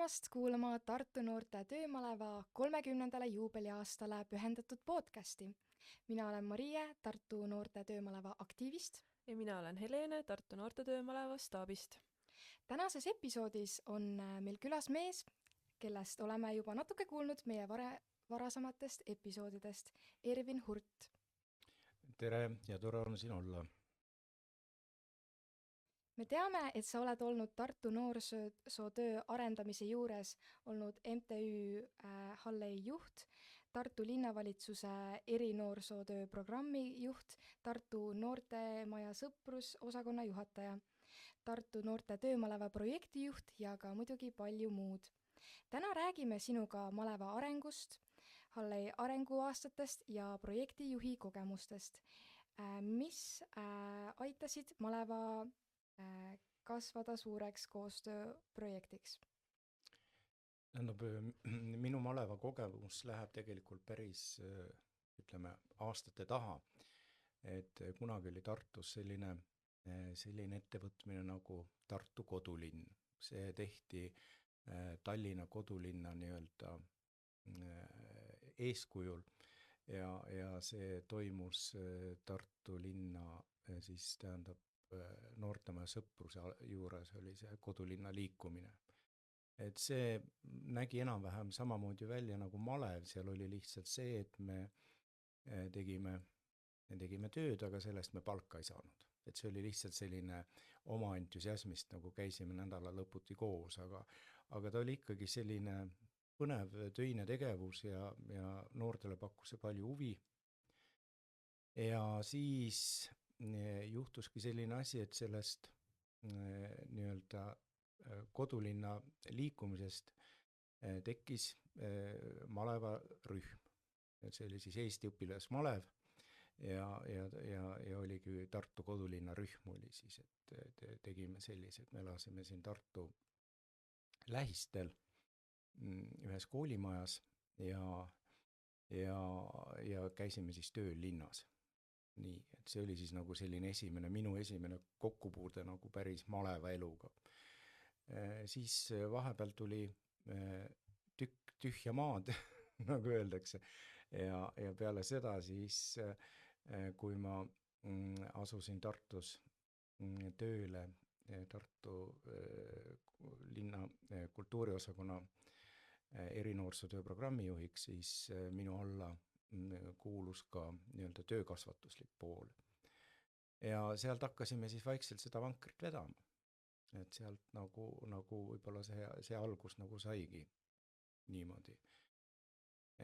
tulemast kuulama Tartu Noorte Töömaleva 30. juubeliaastale pühendatud podcasti. Mina olen Marie, Tartu Noorte Töömaleva aktiivist. Ja mina olen Helene, Tartu Noorte Töömaleva staabist. Tänases episoodis on meil külas mees, kellest oleme juba natuke kuulnud meie varasematest episoodidest, Ervin Hurt. Tere ja tore on siin olla. Me teame, et sa oled olnud Tartu noorsootöö arendamise juures olnud MTÜ Hallei juht, Tartu linnavalitsuse erinoorsootöö programmi juht, Tartu noortemaja sõprusosakonna juhataja, Tartu Noorte Töömaleva projektijuht ja ka muidugi palju muud. Täna räägime sinuga maleva arengust, Hallei arenguaastatest ja projektijuhi kogemustest, mis aitasid maleva kasvada suureks koostööprojektiks. Minu maleva kogemus läheb tegelikult päris, aastate taha. Et kunagi oli Tartus selline ettevõtmine nagu Tartu kodulinn. See tehti Tallinna kodulinna nii-öelda eeskujul ja see toimus Tartu linna, siis tähendab noortemaja sõpruse juures oli see kodulinna liikumine. Et see nägi enam-vähem samamoodi välja nagu malev, seal oli lihtsalt see, et me tegime tööd, aga sellest me palka ei saanud. Et see oli lihtsalt selline oma entusiasmist, nagu käisime nädala lõputi koos, aga ta oli ikkagi selline põnev töine tegevus ja noortele pakkus see palju huvi. Ja siis juhtuski selline asi, et sellest nii-öelda kodulinna liikumisest tekkis maleva rühm. See oli siis Eesti õpilasmalev ja oligi Tartu kodulinna rühm oli siis, et tegime sellised, me elasime siin Tartu lähistel ühes koolimajas ja käisime siis tööl linnas. Nii, et see oli siis nagu selline minu esimene kokkupuude nagu päris maleva eluga. Siis vahepeal tuli tühja maad, nagu öeldakse, ja peale seda siis, kui ma asusin Tartus tööle Tartu linna kultuuriosakonna erinoorsootöö programmi juhiks, siis minu alla kuulus ka nii-öelda töökasvatuslik pool. Ja sealt hakkasime siis vaikselt seda vankrit vedama. Et sealt nagu võib-olla see algus nagu saigi niimoodi.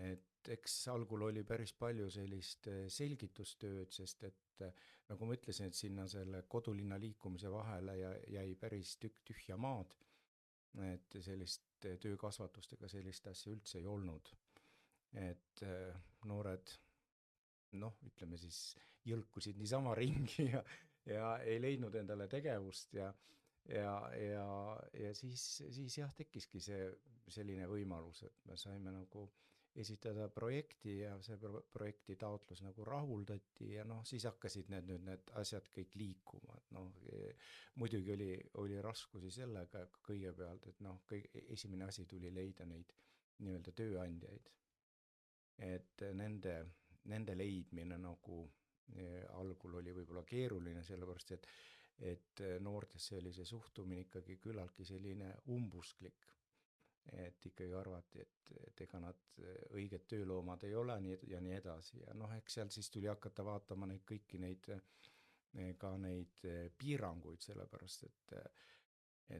Et eks algul oli päris palju sellist selgitustööd, sest et nagu ma ütlesin, et sinna selle kodulinna liikumise vahele jäi päris tühja maad, et sellist töökasvatust ega sellist asja üldse ei olnud. Et noored, ütleme siis, jõlkusid niisama ringi ja ei leidnud endale tegevust ja siis jah, tekkiski selline võimalus, et me saime nagu esitada projekti ja see projekti taotlus nagu rahuldati ja siis hakkasid need asjad kõik liikuma. Muidugi oli raskusi sellega kõigepealt, et esimene asi tuli leida neid nii-öelda tööandjaid. Et nende leidmine nagu algul oli võib-olla keeruline, sellepärast et noortesse oli see suhtumine ikkagi küllaltki selline umbusklik. Et ikkagi arvati, et ega nad õiged tööloomad ei ole ja nii edasi. Ja eks seal siis tuli hakata vaatama kõiki neid piiranguid, sellepärast et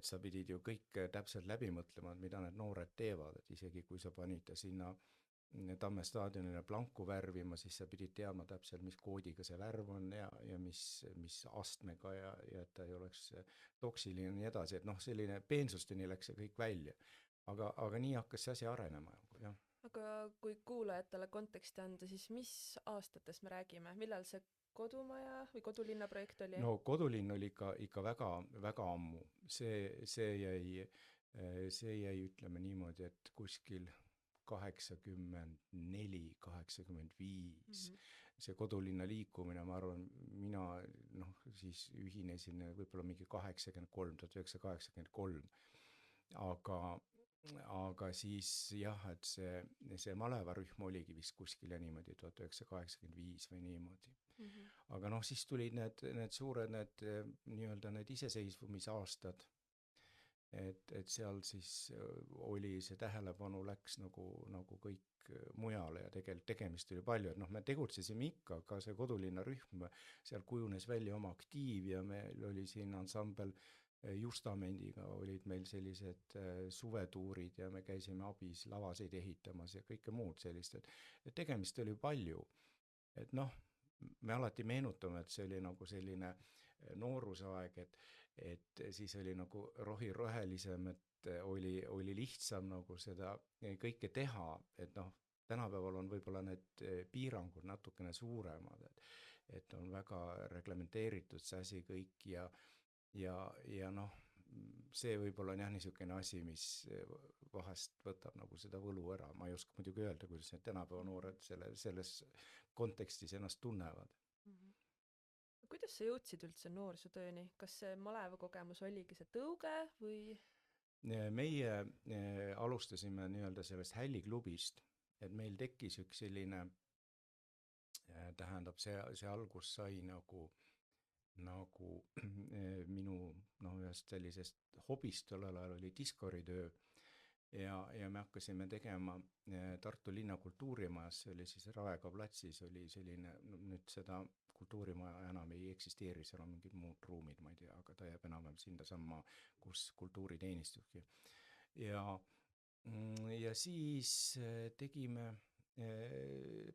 sa pidid ju kõik täpselt läbi mõtlema, mida need noored teevad, et isegi kui sa panid sinna Tamme staadionile planku värvima, siis sa pidid teadma täpselt, mis koodiga see värv on ja mis astmega ja et ta ei oleks toksiline ja nii edasi, et selline peensusteni läks see kõik välja. Aga nii hakkas see asi arenema. Jah. Aga kui kuulajatele konteksti anda, siis mis aastates me räägime? Millal see kodumaja või kodulinna projekt oli? Kodulinn oli ikka väga, väga ammu. See jäi, ütleme niimoodi, et kuskil 84, 85. See kodulinna liikumine, ma arvan, mina siis ühinesin võib-olla mingi 1983. Aga aga siis jah, et see malevarühm oligi vist kuskil niimoodi 1985 või niimoodi. Aga noh, siis tulid need suured, nii-öelda need iseseisvumisaastad, et seal siis oli see tähelepanu läks nagu kõik mujale ja tegelikult tegemist oli palju, et noh, me tegutsesime ikka, ka see kodulinna rühm, seal kujunes välja oma aktiiv ja meil oli siin ansambel Justamendiga olid meil sellised suvetuurid ja me käisime abis lavaseid ehitamas ja kõike muud sellist, et tegemist oli palju. Et noh, me alati meenutame, et see oli nagu selline noorusaeg, et siis oli nagu rohelisem, et oli lihtsam nagu seda kõike teha, et noh, tänapäeval on võib-olla need piirangud natukene suuremad, et on väga reglementeeritud see asi kõik ja noh, see võib-olla on jah niisugune asi, mis vahest võtab nagu seda võlu ära. Ma ei oska muidugi öelda, kuidas need tänapäeva noored selles kontekstis ennast tunnevad. Kuidas sa jõudsid üldse noorsootööni? Kas see maleva kogemus oligi see tõuge või? Meie alustasime nii-öelda sellest hälliklubist, et meil tekkis üks selline, tähendab, see algus sai nagu minu ühest sellisest hobist tollel ajal oli diskoritöö ja me hakkasime tegema Tartu linna kultuurimajas, see oli siis Raega platsis, oli selline, nüüd seda kultuurimaja enam ei eksisteeri, seal on mingid muud ruumid, ma ei tea, aga ta jääb enam sinna samma, kus kultuuriteenistuski. Ja siis tegime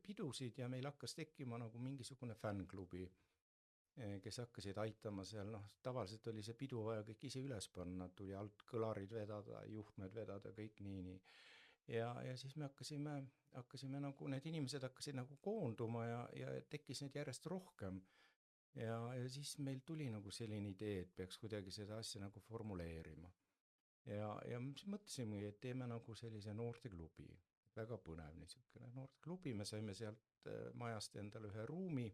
pidusid ja meil hakkas tekkima nagu mingisugune fännklubi, kes hakkasid aitama seal, noh, tavaliselt oli see pidu vaja kõik ise üles panna, tuli alt kõlarid vedada, juhtmed vedada, kõik nii. Ja siis me hakkasime nagu, need inimesed hakkasid nagu koonduma ja tekkis neid järjest rohkem. Ja siis meil tuli nagu selline idee, et peaks kuidagi seda asja nagu formuleerima. Ja mõtlesime, et teeme nagu sellise noorteklubi, väga põnev niisugune noorteklubi, me saime sealt majast endale ühe ruumi.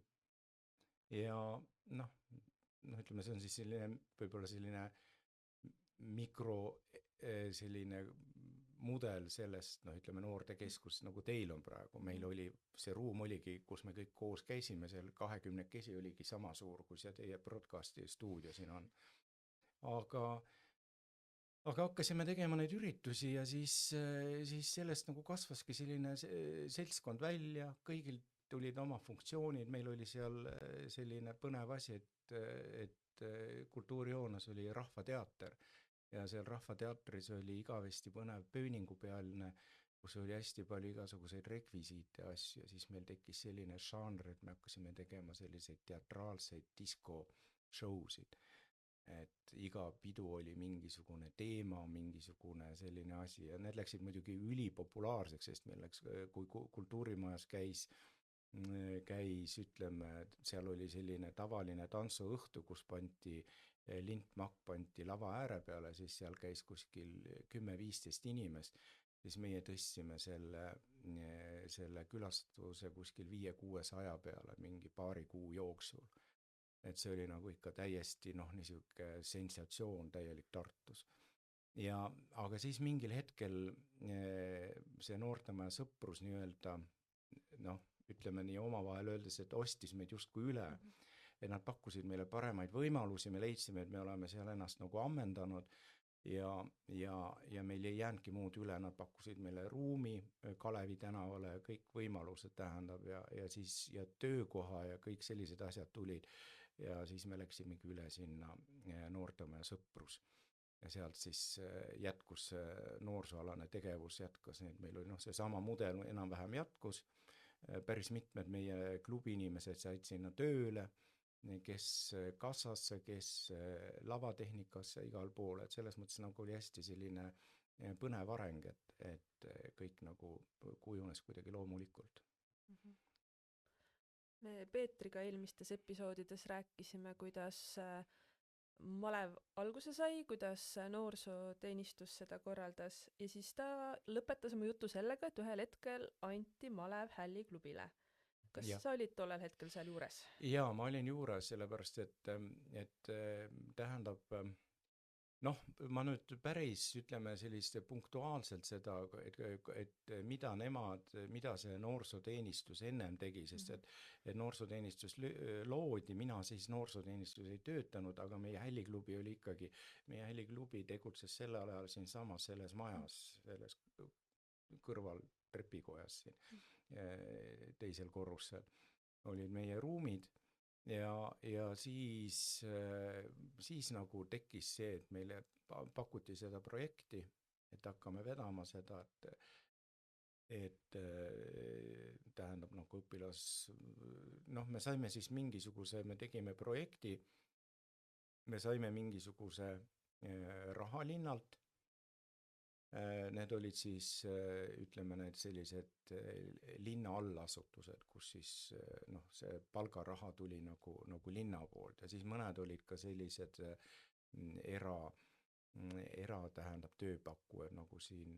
Ja noh, ütleme, see on siis selline, võib-olla selline mikro selline mudel sellest, ütleme, noortekeskus, nagu teil on praegu. Meil oli, see ruum oligi, kus me kõik koos käisime, seal 20 oligi sama suur, kui see teie broadcasti stuudio siin on. Aga hakkasime tegema neid üritusi ja siis sellest nagu kasvaski selline seltskond välja, kõigil tulid oma funktsioonid, meil oli seal selline põnev asi, et kultuurihoones oli rahvateater ja seal rahvateatris oli igavesti põnev pööningupealne, kus oli hästi palju igasuguseid rekvisiite ja asju ja siis meil tekkis selline žanr, et me hakkasime tegema selliseid teatraalseid disko-showsid, et iga pidu oli mingisugune teema, mingisugune selline asi ja need läksid muidugi ülipopulaarseks, sest meil läks, kui kultuurimajas käis, ütleme, seal oli selline tavaline tantsuõhtu, kus lintmakk panti lava ääre peale, siis seal käis kuskil 10-15 inimest, siis meie tõstsime selle külastuse kuskil 500-600 peale mingi paari kuu jooksul. Et see oli nagu ikka täiesti niisugune sensatsioon täielik Tartus. Aga siis mingil hetkel see noortemaja sõprus nii-öelda, ütleme nii omavahel öeldes, et ostis meid justkui üle, et nad pakkusid meile paremaid võimalusi, me leidsime, et me oleme seal ennast nagu ammendanud ja meil ei jäänudki muud üle, nad pakkusid meile ruumi Kalevi tänavale, kõik võimalused tähendab ja töökoha ja kõik sellised asjad tulid ja siis me läksimegi üle sinna noortemaja sõprus. Ja sealt siis jätkus noorsooalane tegevus, jätkas need, meil oli see sama mudel enam-vähem jätkus, päris mitmed meie klubi inimesed said sinna tööle, kes kassasse, kes lavatehnikasse, igal pool, et selles mõttes nagu oli hästi selline põnev areng, et kõik nagu kujunes kuidagi loomulikult. Me Peetriga eelmistes episoodides rääkisime, kuidas malev alguse sai, kuidas noorsooteenistus seda korraldas ja siis ta lõpetas oma jutu sellega, et ühel hetkel anti malev hälliklubile. Kas sa olid tollel hetkel seal juures? Jaa, ma olin juures, sellepärast, et tähendab, noh, ma nüüd päris, ütleme sellist punktuaalselt seda, et mida see noorsoteenistus ennem tegi, sest et noorsoteenistus loodi, mina siis noorsoteenistus ei töötanud, aga meie hälliklubi tegutses sellel ajal siinsamas selles majas, selles kõrval trepikojas siin, teisel korrusel olid meie ruumid. Ja siis nagu tekkis see, et meile pakuti seda projekti, et hakkame vedama seda, et tähendab nagu me saime siis me tegime projekti, me saime mingisuguse raha linnalt. Need olid siis, ütleme, need sellised linna allasutused, kus siis see palgaraha tuli nagu linna poolt ja siis mõned olid ka sellised tähendab tööpakkujad, nagu siin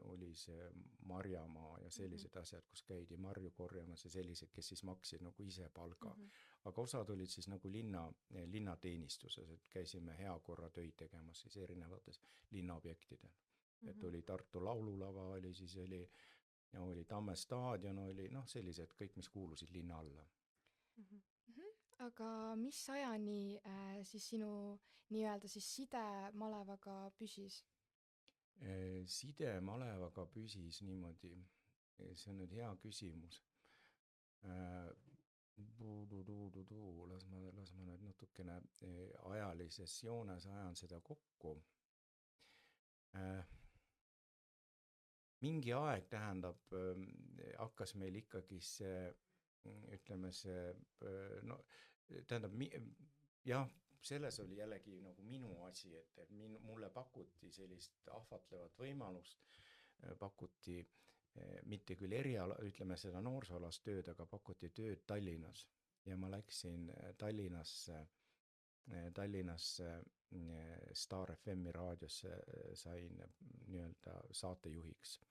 oli see Marjamaa ja sellised asjad, kus käidi marju korjamas ja sellised, kes siis maksid nagu ise palga. Aga osad olid siis nagu linnateenistuses, et käisime heakorratöid tegemas siis erinevates linnaobjektidel. Et oli Tartu laululava, oli Tamme staadion, oli sellised kõik, mis kuulusid linna alla. Aga mis ajani siis sinu nii-öelda siis side malevaga püsis? Side malevaga püsis niimoodi, see on nüüd hea küsimus. Las ma nüüd natukene ajalises joones ajan seda kokku. Mingi aeg tähendab, hakkas meil ikkagi see, ütleme tähendab, jah, selles oli jällegi nagu minu asi, et mulle pakuti sellist ahvatlevat võimalust, pakuti mitte küll ütleme seda noorsooalast tööd, aga pakuti tööd Tallinnas ja ma läksin Tallinnasse Star FM-i raadiosse, sain nii-öelda saatejuhiks.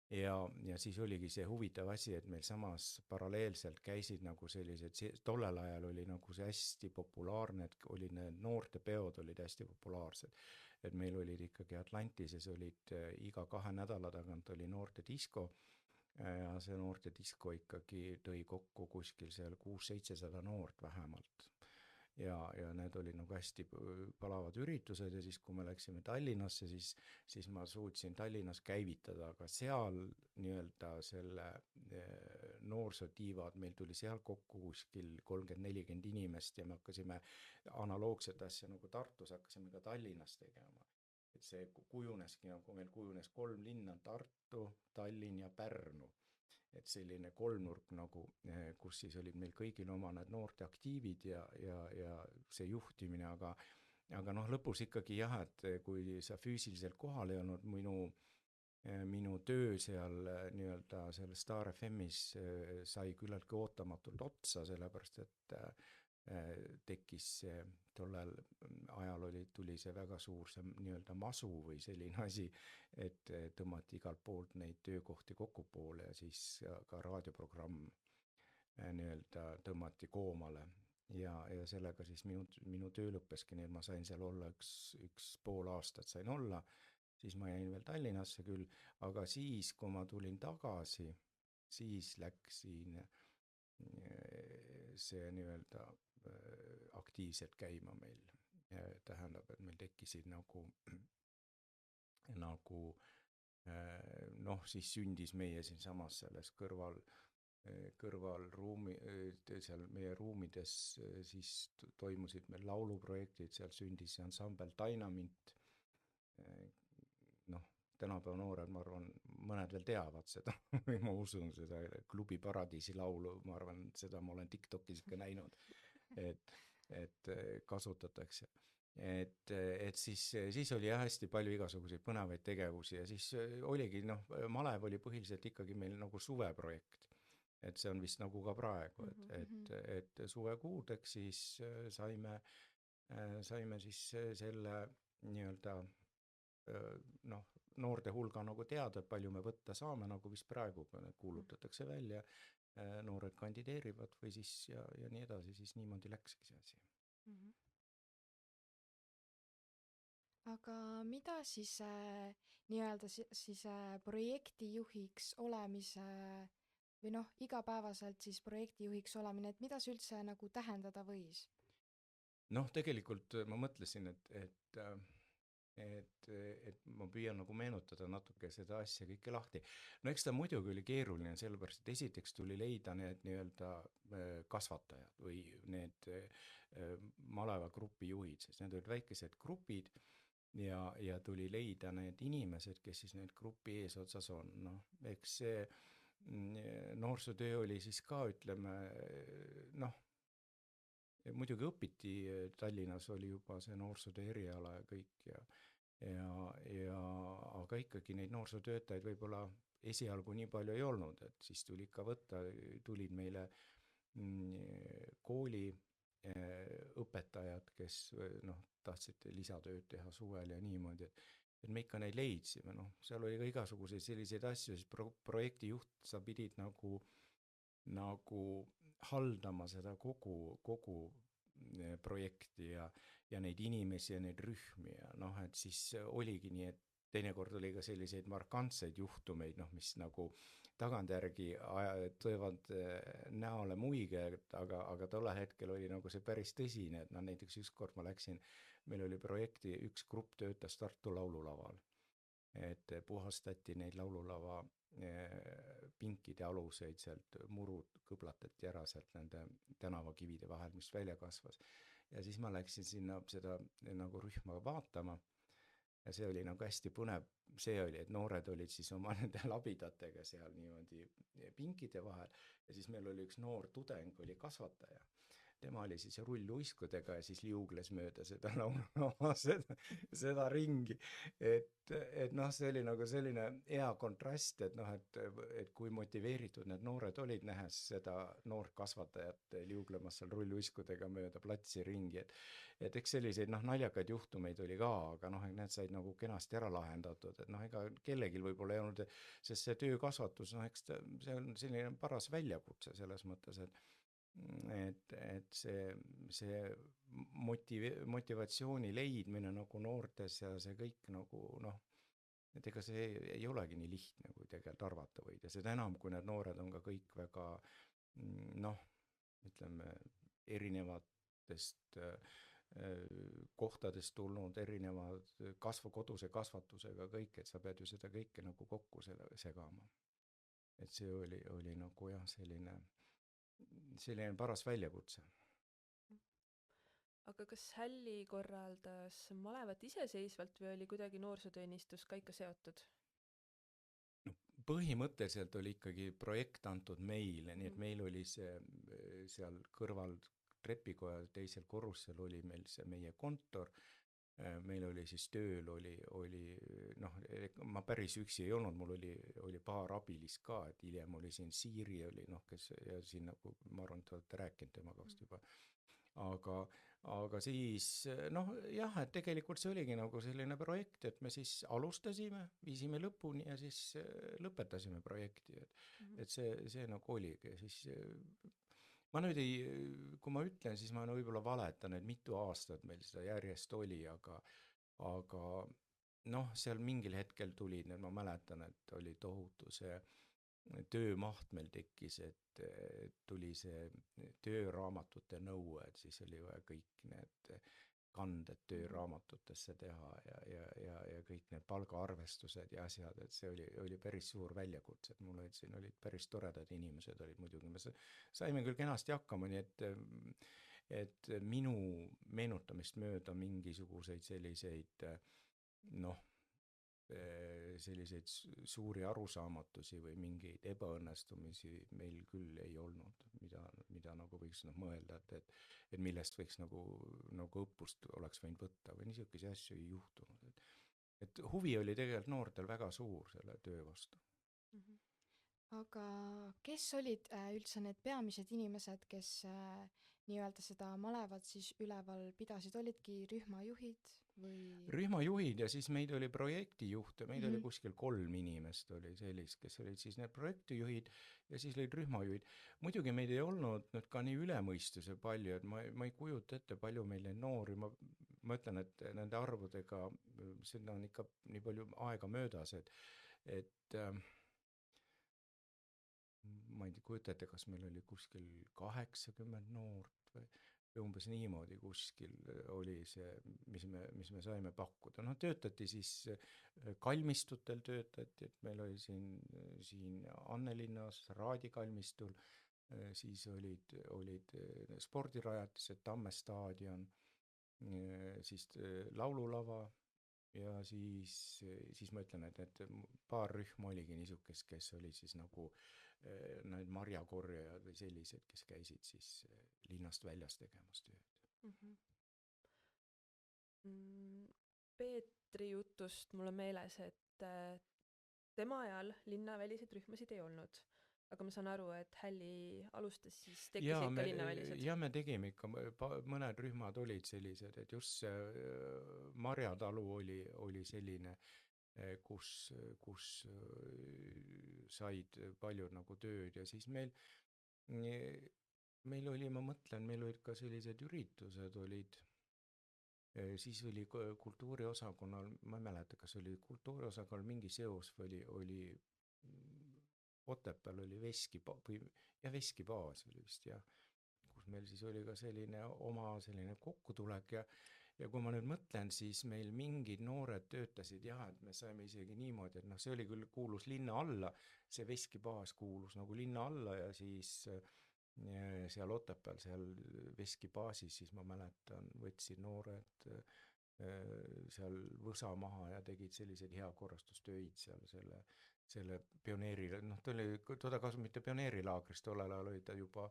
Ja siis oligi see huvitav asi, et meil samas paralleelselt käisid nagu sellised, tollel ajal oli nagu see hästi populaarne, et olid need noortepeod olid hästi populaarsed. Et meil olid ikkagi Atlantises olid iga 2 nädala tagant oli noortedisko ja see noortedisko ikkagi tõi kokku kuskil seal 600-700 noort vähemalt. Ja need olid nagu hästi palavad üritused ja siis, kui me läksime Tallinnasse, siis ma suutsin Tallinnas käivitada, aga seal nii-öelda selle noorsootiivad, meil tuli seal kokku kuskil 30-40 inimest ja me hakkasime analoogset asja nagu Tartus, hakkasime ka Tallinnas tegema. Et see kujuneski, nagu meil kujunes 3 linna, Tartu, Tallinn ja Pärnu. Et selline kolmnurk nagu, kus siis olid meil kõigil oma need noorte aktiivid ja see juhtimine, aga lõpus ikkagi jah, et kui sa füüsiliselt kohal ei olnud, minu töö seal nii-öelda seal Star FM-is sai küllaltki ootamatult otsa, sellepärast et tekkis tollel ajal tuli see väga suur see nii-öelda masu või selline asi, et tõmmati igalt poolt neid töökohti kokku poole ja siis ka raadioprogramm nii-öelda tõmmati koomale ja sellega siis minu töö lõppeski, nii et ma sain seal olla üks pool aastat sain olla, siis ma jäin veel Tallinnasse küll, aga siis, kui ma tulin tagasi, siis läksin see nii-öelda aktiivselt käima meil. Tähendab, et meil tekkisid nagu siis sündis meie siin samas selles kõrval ruumi, seal meie ruumides siis toimusid meil lauluprojektid, seal sündis ansambel Dynamit. Tänapäeva noored, ma arvan, mõned veel teavad seda, või ma usun seda Klubi Paradiisi laulu, ma arvan, seda ma olen TikTokis ka näinud, et kasutatakse. Et siis oli hästi palju igasuguseid põnevaid tegevusi ja siis oligi, malev oli põhiliselt ikkagi meil nagu suveprojekt. Et see on vist nagu ka praegu, et suvekuudeks siis saime siis selle nii-öelda noorte hulga nagu teada, palju me võtta saame, nagu vist praegu kuulutatakse välja, noored kandideerivad või siis ja nii edasi, siis niimoodi läkski see asi. aga mida siis nii-öelda siis projektijuhiks olemise või noh, igapäevaselt siis projektijuhiks olemine, et mida see üldse nagu tähendada võis? Noh, tegelikult ma mõtlesin, et ma püüan nagu meenutada natuke seda asja kõike lahti. No eks ta muidugi oli keeruline, sellepärast et esiteks tuli leida need nii-öelda kasvatajad või need maleva grupi juhid, sest need olid väikesed grupid ja tuli leida need inimesed, kes siis need grupi eesotsas on. Noh, eks see noorsootöö oli siis ka, ütleme, noh, muidugi õpiti, Tallinnas oli juba see noorsootöö eriala ja kõik aga ikkagi neid noorsootöötajaid võib-olla esialgu nii palju ei olnud, et siis tuli ikka võtta, tulid meile kooli õpetajad, kes noh, tahtsid lisatööd teha suvel ja niimoodi, et me ikka neid leidsime, noh, seal oli ka igasuguseid selliseid asju, siis projektijuht, sa pidid nagu haldama seda kogu projekti ja neid inimesi ja neid rühmi ja noh, et siis oligi nii, et teinekord oli ka selliseid markantseid juhtumeid, noh, mis nagu tagantjärgi tõevad näole muige, aga tollel hetkel oli nagu see päris tõsine, et noh, näiteks ükskord ma läksin, meil oli projekti, üks grupp töötas Tartu laululaval, et puhastati neid laululava pinkide aluseid, sealt murud kõblatati ära sealt nende tänavakivide vahel, mis välja kasvas. Ja siis ma läksin sinna seda nagu rühma vaatama ja see oli nagu hästi põnev, see oli, et noored olid siis oma nende labidatega seal niimoodi pinkide vahel ja siis meil oli üks noor tudeng, oli kasvataja. Tema oli siis rulluiskudega ja siis liugles mööda seda seda ringi, et noh, see oli nagu selline hea kontrast, et noh, et kui motiveeritud need noored olid, nähes seda noort kasvatajat liuglemas seal rulluiskudega mööda platsi ringi, et eks selliseid noh, naljakaid juhtumeid oli ka, aga noh, need said nagu kenasti ära lahendatud, et noh, ega kellelgi võib-olla ei olnud, sest see töökasvatus, noh, eks see on selline paras väljakutse selles mõttes, et see motivatsiooni leidmine nagu noortes ja see kõik nagu noh, et ega see ei olegi nii lihtne, kui tegelikult arvata võid ja seda enam, kui need noored on ka kõik väga noh, ütleme erinevatest kohtadest tulnud, erinevad koduse kasvatusega kõik, et sa pead ju seda kõike nagu kokku segama. Et see oli nagu jah, selline paras väljakutse. Aga kas Hälli korraldas malevat iseseisvalt või oli kuidagi noorsooteenistus ka ikka seotud? No, põhimõtteliselt oli ikkagi projekt antud meile, nii et meil oli see seal kõrval trepikoja teisel korrusel oli meil see meie kontor, meil oli siis tööl oli noh, ma päris üksi ei olnud, mul oli paar abilist ka, et hiljem oli siin Siiri oli noh, kes ja siin nagu ma arvan, et olete rääkinud temaga vast juba, aga siis noh jah, et tegelikult see oligi nagu selline projekt, et me siis alustasime, viisime lõpuni ja siis lõpetasime projekti, et see nagu oligi, siis ma nüüd kui ma ütlen, siis ma võib-olla valetan, et mitu aastat meil seda järjest oli, aga noh, seal mingil hetkel tulid, ma mäletan, et oli tohutu see töömaht meil tekkis, et tuli see tööraamatute nõue, et siis oli vaja kõik need kanded tööraamatutesse teha ja kõik need palgaarvestused ja asjad, et see oli päris suur väljakutse, et mul siin olid päris toredad inimesed olid muidugi, me saime küll kenasti hakkama, nii et minu meenutamist mööda mingisuguseid selliseid noh, selliseid suuri arusaamatusi või mingeid ebaõnnestumisi meil küll ei olnud, mida nagu võiks mõelda, et millest võiks nagu õppust oleks võinud võtta või niisuguseid asju ei juhtunud. Et huvi oli tegelikult noortel väga suur selle töö vastu. Aga kes olid üldse need peamised inimesed, kes nii-öelda seda malevat siis üleval pidasid, olidki rühmajuhid või? Rühmajuhid ja siis meid oli projektijuht ja meid oli kuskil 3 inimest oli sellist, kes olid siis need projektijuhid ja siis olid rühmajuhid. Muidugi meid ei olnud nüüd ka nii ülemõistuse palju, et ma ei kujuta ette palju meil neid noori, ma ütlen, et nende arvudega seda on ikka nii palju aega möödas, et ma ei kujuta ette, kas meil oli kuskil 80 noort või umbes niimoodi kuskil oli see, mis me saime pakkuda. Noh, töötati siis kalmistutel töötati, et meil oli siin Annelinnas, Raadi kalmistul, siis olid spordirajatised, Tamme staadion, siis laululava ja siis ma ütlen, et paar rühma oligi niisugust, kes oli siis nagu need marjakorjajad või sellised, kes käisid siis linnast väljas tegemas tööd. Peetri jutust mul on meeles, et tema ajal linnaväliseid rühmasid ei olnud, aga ma saan aru, et Hälli alustas siis tekkis ikka linnavälised. Ja me tegime ikka, mõned rühmad olid sellised, et just see Marjatalu oli selline, kus said palju nagu tööd ja siis meil oli, ma mõtlen, meil olid ka sellised üritused olid, siis oli kultuuriosakonnal, ma ei mäleta, kas oli kultuuriosakonnal mingi seos või oli Otepääl oli veskibaas oli vist jah, kus meil siis oli ka selline oma selline kokkutulek ja kui ma nüüd mõtlen, siis meil mingid noored töötasid jah, et me saime isegi niimoodi, et noh, see oli küll kuulus linna alla, see veskibaas kuulus nagu linna alla ja siis seal Otepääl, seal veskibaasis, siis ma mäletan, võtsid noored seal võsa maha ja tegid selliseid heakorrastustöid seal selle pioneeri, noh, toda kasu mitte pioneerilaagrist, tollel ajal oli ta juba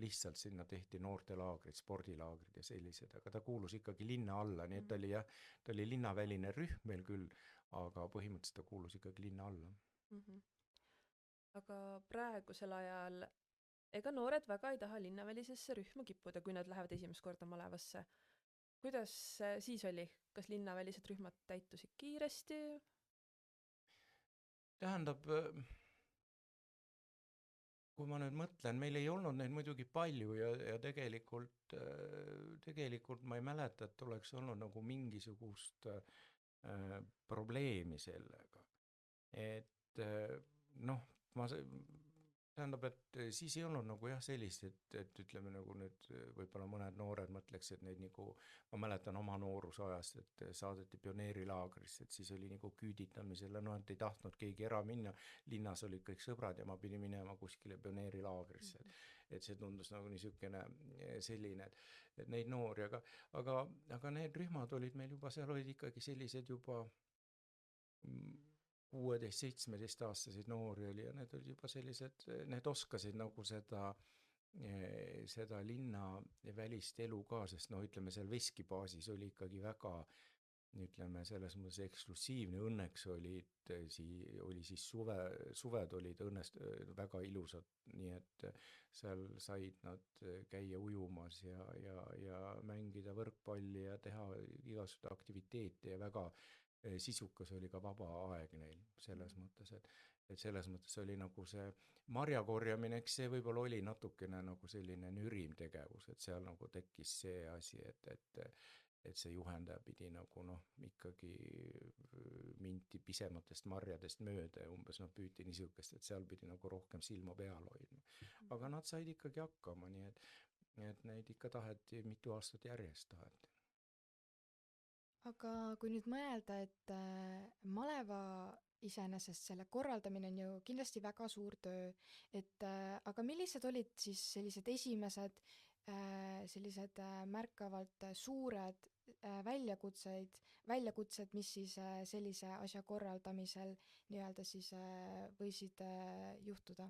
lihtsalt sinna tehti noortelaagrid, spordilaagrid ja sellised, aga ta kuulus ikkagi linna alla, nii et ta oli linnaväline rühm meil küll, aga põhimõtteliselt ta kuulus ikkagi linna alla. Aga praegusel ajal ega noored väga ei taha linnavälisesse rühma kippuda, kui nad lähevad esimest korda malevasse. Kuidas siis oli? Kas linnavälised rühmad täitusid kiiresti? Tähendab, kui ma nüüd mõtlen, meil ei olnud neid muidugi palju ja tegelikult ma ei mäleta, et oleks olnud nagu mingisugust probleemi sellega. Et noh, tähendab, et siis ei olnud nagu jah sellist, et ütleme nagu nüüd võib-olla mõned noored mõtleks, et neid nagu, ma mäletan oma noorusajast, et saadeti pioneerilaagrisse, et siis oli nagu küüditamisele, no et ei tahtnud keegi ära minna, linnas olid kõik sõbrad ja ma pidin minema kuskile pioneerilaagrisse, et see tundus nagu niisugune selline, et neid noori, aga need rühmad olid meil juba, seal olid ikkagi sellised juba 16-17-aastaseid noori oli ja need olid juba sellised, need oskasid nagu seda linna välist elu ka, sest no ütleme, seal veskibaasis oli ikkagi väga, ütleme, selles mõttes eksklusiivne, õnneks oli siis suved olid väga ilusad, nii et seal said nad käia ujumas ja mängida võrkpalli ja teha igasuguseid aktiviteete ja väga sisukas oli ka vaba aeg neil selles mõttes, et selles mõttes oli nagu see marjakorjamine, eks see võib-olla oli natukene nagu selline nürim tegevus, et seal nagu tekkis see asi, et see juhendaja pidi nagu noh, ikkagi minti pisematest marjadest mööda ja umbes noh, püüti niisugust, et seal pidi nagu rohkem silma peal hoidma. Aga nad said ikkagi hakkama, nii et neid ikka taheti mitu aastat järjest taheti. Aga kui nüüd mõelda, et maleva iseenesest selle korraldamine on ju kindlasti väga suur töö, et aga millised olid siis sellised esimesed sellised märkavalt suured väljakutsed, mis siis sellise asja korraldamisel nii-öelda siis võisid juhtuda?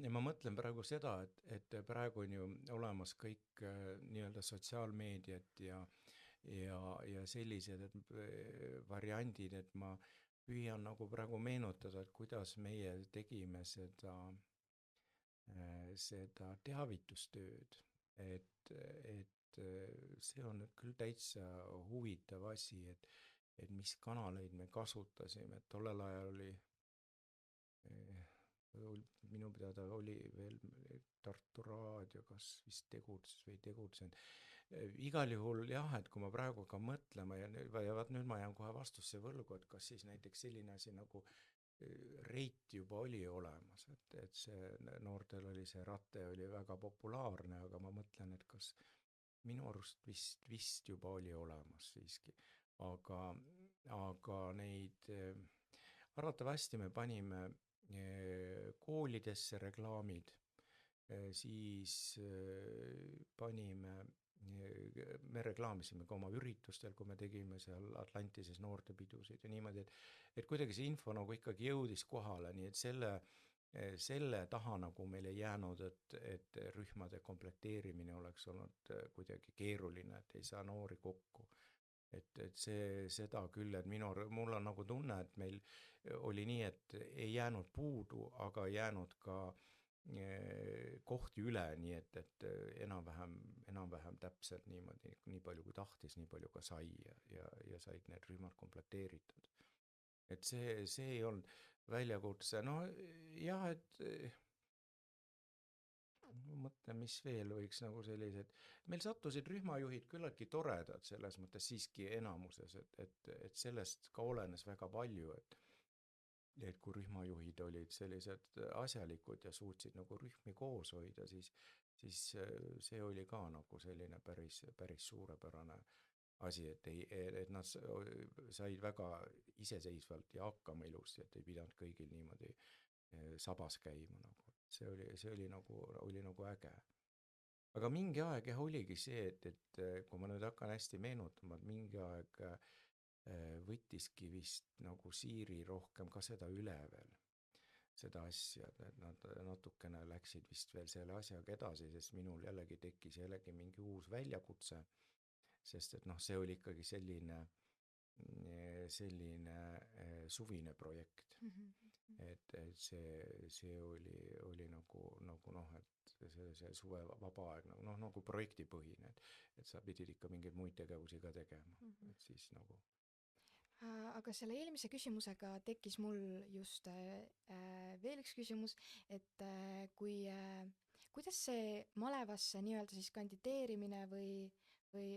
Ja ma mõtlen praegu seda, et praegu on ju olemas kõik nii-öelda sotsiaalmeediat ja sellised variandid, et ma püüan nagu praegu meenutada, et kuidas meie tegime seda teavitustööd, et see on nüüd küll täitsa huvitav asi, et mis kanaleid me kasutasime, et tollel ajal oli minu teada oli veel Tartu Raadio, kas vist tegutses või ei tegutsenud, igal juhul jah, et kui ma praegu ka mõtlema ja vaat nüüd ma jään kohe vastusse võlgu, et kas siis näiteks selline asi nagu reit juba oli olemas, et see noortel oli see rate oli väga populaarne, aga ma mõtlen, et kas minu arust vist juba oli olemas siiski, aga neid arvatavasti me panime koolidesse reklaamid, siis me reklaamisime ka oma üritustel, kui me tegime seal Atlantises noortepidusid ja niimoodi, et kuidagi see info nagu ikkagi jõudis kohale, nii et selle taha nagu meil ei jäänud, et rühmade komplekteerimine oleks olnud kuidagi keeruline, et ei saa noori kokku. Et seda küll, et mul on nagu tunne, et meil oli nii, et ei jäänud puudu, aga ei jäänud ka kohti üle, nii et enam-vähem täpselt niimoodi, nii palju kui tahtis, nii palju ka sai ja said need rühmad komplekteeritud. Et see ei olnud väljakutse, no jah, et mõtlen, mis veel võiks nagu sellised, meil sattusid rühmajuhid küllaltki toredad selles mõttes siiski enamuses, et sellest ka olenes väga palju, et kui rühmajuhid olid sellised asjalikud ja suutsid nagu rühmi koos hoida, siis see oli ka nagu selline päris suurepärane asi, et nad said väga iseseisvalt ja hakkama ilusti, et ei pidanud kõigil niimoodi sabas käima nagu. See oli nagu äge. Aga mingi aeg jah oligi see, et kui ma nüüd hakkan hästi meenutama, et mingi aeg võttiski vist nagu Siiri rohkem ka seda üle veel, seda asja, et nad natukene läksid vist veel selle asjaga edasi, sest minul jällegi tekkis mingi uus väljakutse, sest et noh, see oli ikkagi selline suvine projekt. Et see oli nagu noh, et see suve vaba aeg nagu projektipõhine, et sa pidid ikka mingeid muid tegevusi ka tegema, et siis nagu. Aga selle eelmise küsimusega tekkis mul just veel üks küsimus, et kuidas see malevasse nii-öelda siis kandideerimine või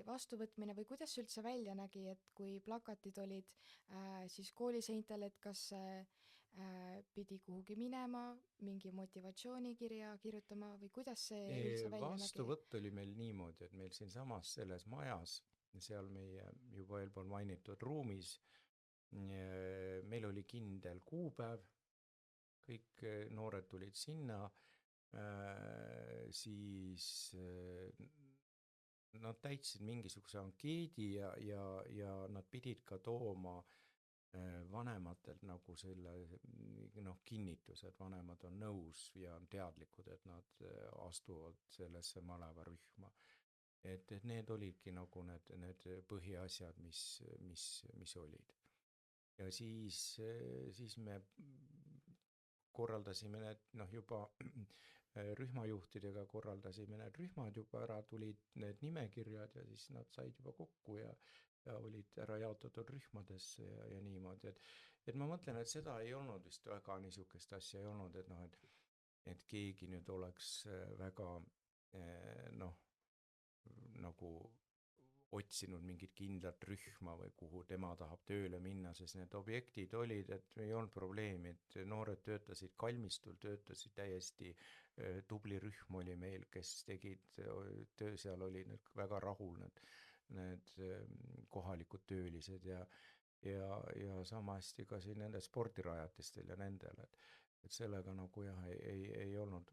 vastuvõtmine või kuidas see üldse välja nägi, et kui plakatid olid siis kooliseintel, et kas pidi kuhugi minema, mingi motivatsioonikirja kirjutama või kuidas see üldse välja nägi? Vastuvõtt oli meil niimoodi, et meil siinsamas selles majas, seal meie juba eelpool mainitud ruumis, meil oli kindel kuupäev, kõik noored tulid sinna, siis nad täitsid mingisuguse ankeedi ja nad pidid ka tooma vanematelt nagu selle kinnituse, et vanemad on nõus ja on teadlikud, et nad astuvad sellesse malevarühma. Et need olidki nagu need põhiasjad, mis olid. Ja siis me korraldasime need juba rühmajuhtidega korraldasime need rühmad juba ära, tulid need nimekirjad ja siis nad said juba kokku ja olid ära jaotatud rühmadesse ja niimoodi, et ma mõtlen, et seda ei olnud vist väga niisugust asja ei olnud, et keegi nüüd oleks väga nagu otsinud mingit kindlat rühma või kuhu tema tahab tööle minna, sest need objektid olid, et ei olnud probleemi, et noored töötasid kalmistul, töötasid täiesti tubli rühm oli meil, kes tegid töö, seal olid need väga rahul need kohalikud töölised ja samasti ka siin nende spordirajatistel ja nendel, et sellega nagu jah, ei olnud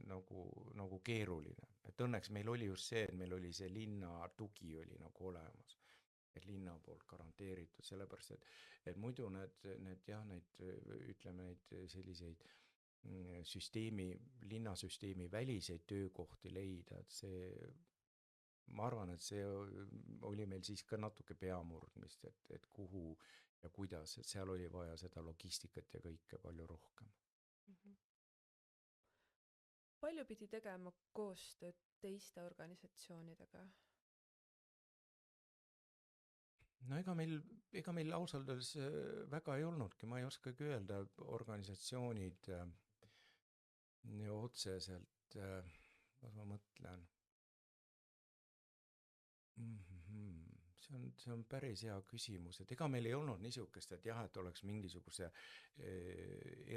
nagu keeruline. Et õnneks meil oli just see, et meil oli see linna tugi oli nagu olemas, et linna poolt garanteeritud, sellepärast, et muidu ütleme neid selliseid linnasüsteemi väliseid töökohti leida, et see, ma arvan, et see oli meil siis ka natuke peamurdmist, et kuhu ja kuidas, et seal oli vaja seda logistikat ja kõike palju rohkem. Palju pidi tegema koostööd teiste organisatsioonidega? No ega meil ausalt öeldes väga ei olnudki, ma ei oskagi öelda organisatsioonid otseselt, ma mõtlen. see on päris hea küsimus, et ega meil ei olnud niisugust, et jah, et oleks mingisuguse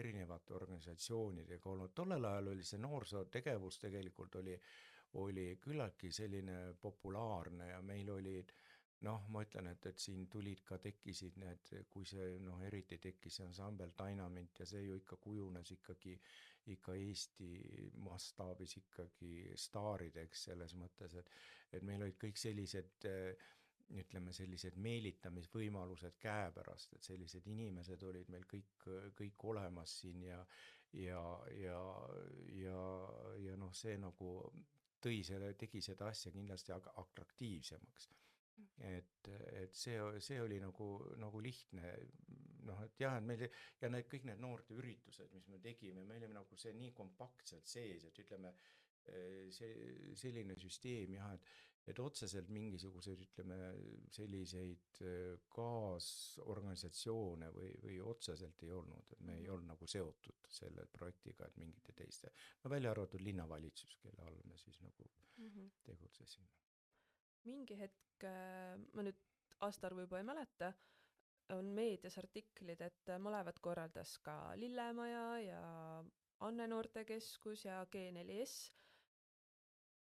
erinevate organisatsioonidega olnud. Tollel ajal oli see noorsootegevus tegelikult oli küllaltki selline populaarne ja meil olid, noh, ma ütlen, et siin tekkisid need, kui see, noh, eriti tekkis see ansambel Dynamit ja see ju ikka kujunes ikka Eesti mastaabis ikkagi staarideks selles mõttes, et meil olid kõik sellised ütleme, sellised meelitamisvõimalused käepärast, et sellised inimesed olid meil kõik olemas siin ja noh, see nagu tegi seda asja kindlasti atraktiivsemaks. Et see oli nagu lihtne, noh, et jah, et meil ja kõik need noorte üritused, mis me tegime, me olime nagu see nii kompaktselt sees, et ütleme, see selline süsteem jah, et otseselt mingisuguseid, ütleme, selliseid kaasorganisatsioone või otseselt ei olnud, et me ei olnud nagu seotud selle projektiga, et mingite teiste, no välja arvatud linnavalitsus, kelle all me siis nagu tegutsesime. Mingi hetk, ma nüüd aastaarvu juba ei mäleta, on meedias artiklid, et Malevat korraldas ka Lillemaja ja Anne Noortekeskus ja G4S.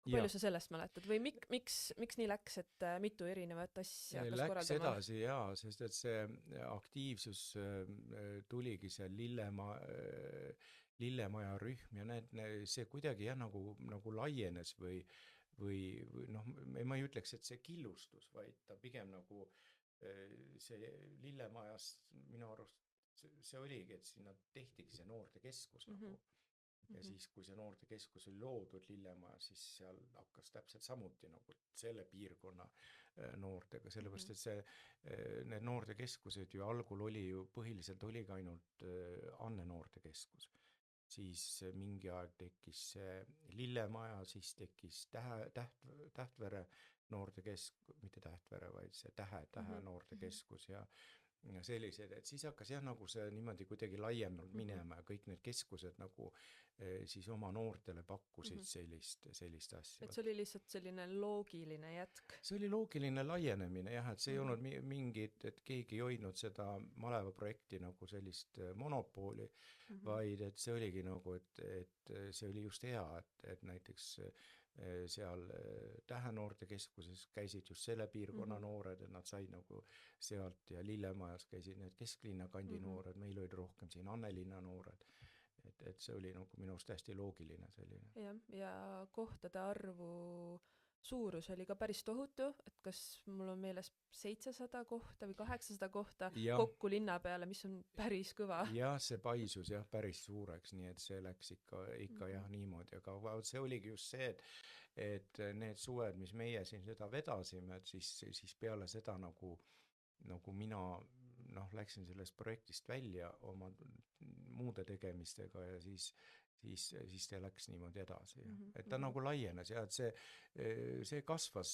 Kui palju sa sellest mäletad? Või miks nii läks, et mitu erinevat asja hakkas läks korraldama? Läks edasi jaa, sest et see aktiivsus tuligi see Lillemaja rühm ja see kuidagi jah, nagu laienes või noh, ma ei ütleks, et see killustus, vaid ta pigem nagu see Lillemajas minu arust see oligi, et sinna tehtigi see noortekeskus nagu. Ja siis, kui see noortekeskus oli loodud Lillemaja, siis seal hakkas täpselt samuti nagu selle piirkonna noortega, sellepärast, et need noortekeskused ju algul põhiliselt oligi ainult Anne noortekeskus. Siis mingi aeg tekkis Lillemaja, siis tekkis Tähtvere mitte Tähtvere, vaid see Tähe noortekeskus ja sellised, et siis hakkas jah nagu see niimoodi kuidagi laiemalt minema ja kõik need keskused nagu siis oma noortele pakkusid sellist asja. Et see oli lihtsalt selline loogiline jätk? See oli loogiline laienemine jah, et see ei olnud mingit, et keegi ei hoidnud seda Maleva projekti nagu sellist monopooli, vaid et see oligi nagu, et see oli just hea, et näiteks seal Tähe noortekeskuses käisid just selle piirkonna noored, et nad said nagu sealt ja Lillemajas käisid need kesklinna kandi noored, meil olid rohkem siin Annelinna noored, et see oli nagu minu arust hästi loogiline selline. Ja kohtade arvu suurus oli ka päris tohutu, et kas mul on meeles 700 kohta või 800 kohta kokku linna peale, mis on päris kõva. Jah, see paisus jah päris suureks, nii et see läks ikka jah niimoodi, aga see oligi just see, et need suved, mis meie siin seda vedasime, et siis peale seda nagu mina läksin sellest projektist välja oma muude tegemistega ja siis ta läks niimoodi edasi. Et ta nagu laienes ja et see kasvas,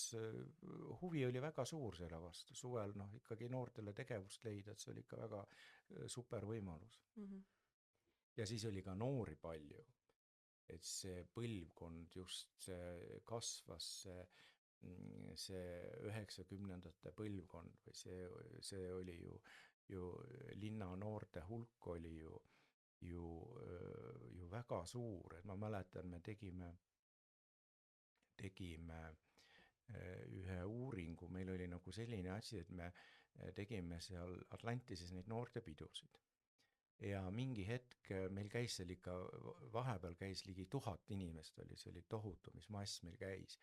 huvi oli väga suur selle vastu, suvel ikkagi noortele tegevust leida, et see oli ikka väga super võimalus. Ja siis oli ka noori palju, et see põlvkond just kasvas, see 90ndate põlvkond või see oli ju linna noorte hulk oli ju väga suur, et ma mäletan, me tegime ühe uuringu, meil oli nagu selline asi, et me tegime seal Atlantises neid noortepidusid ja mingi hetk meil käis seal ikka, vahepeal käis ligi 1000 inimest see oli tohutu, mis mass meil käis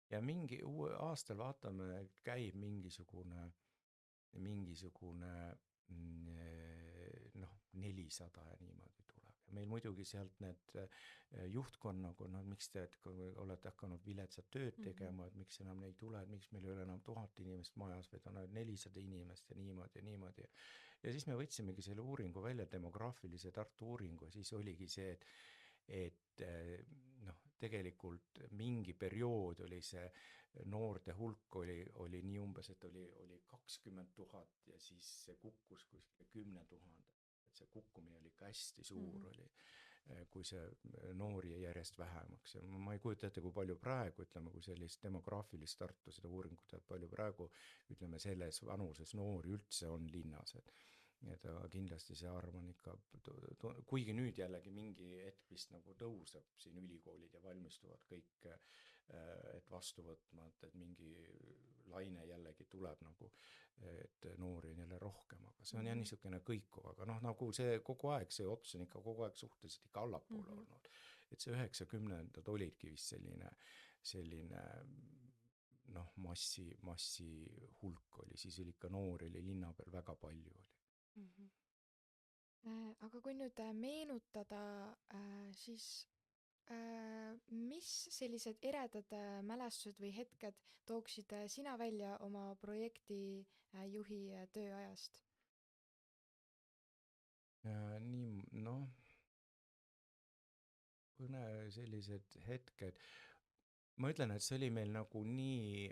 ja mingi aastal vaatame, käib mingisugune 400 ja niimoodi tuleb. Ja meil muidugi sealt need juhtkonnaga, miks te olete hakanud viletsat tööd tegema, et miks enam ei tule, et miks meil ei ole enam 1000 inimest majas, vaid on 400 inimest ja niimoodi. Ja siis me võtsimegi selle uuringu välja, demograafilise Tartu uuringu ja siis oligi see, et tegelikult mingi periood oli see noorte hulk oli nii umbes, et oli 20 000 ja siis see kukkus kuskil 10 000. Et see kukkumine oli ikka hästi suur oli. kui see noori järjest vähemaks ja ma ei kujuta ette, kui palju praegu, ütleme, kui sellist demograafilist Tartu seda uuringut teeb, palju praegu, ütleme, selles vanuses noori üldse on linnas, et kindlasti see arv on ikka, kuigi nüüd jällegi mingi hetk vist nagu tõuseb siin ülikoolid ja valmistuvad kõik, et vastu võtma, et mingi laine jällegi tuleb nagu, et noori on jälle rohkem, aga see on jah niisugune kõikuv, aga noh, nagu see kogu aeg, see ots on ikka kogu aeg suhteliselt ikka allapoole olnud. Et see 90-ndad olidki vist selline noh, massi hulk oli, siis oli ikka noori oli linna peal väga palju oli. Aga kui nüüd meenutada, siis mis sellised eredad mälestused või hetked tooksid sina välja oma projektijuhi tööajast? Nii, noh, sellised hetked. Ma ütlen, et see oli meil nagu nii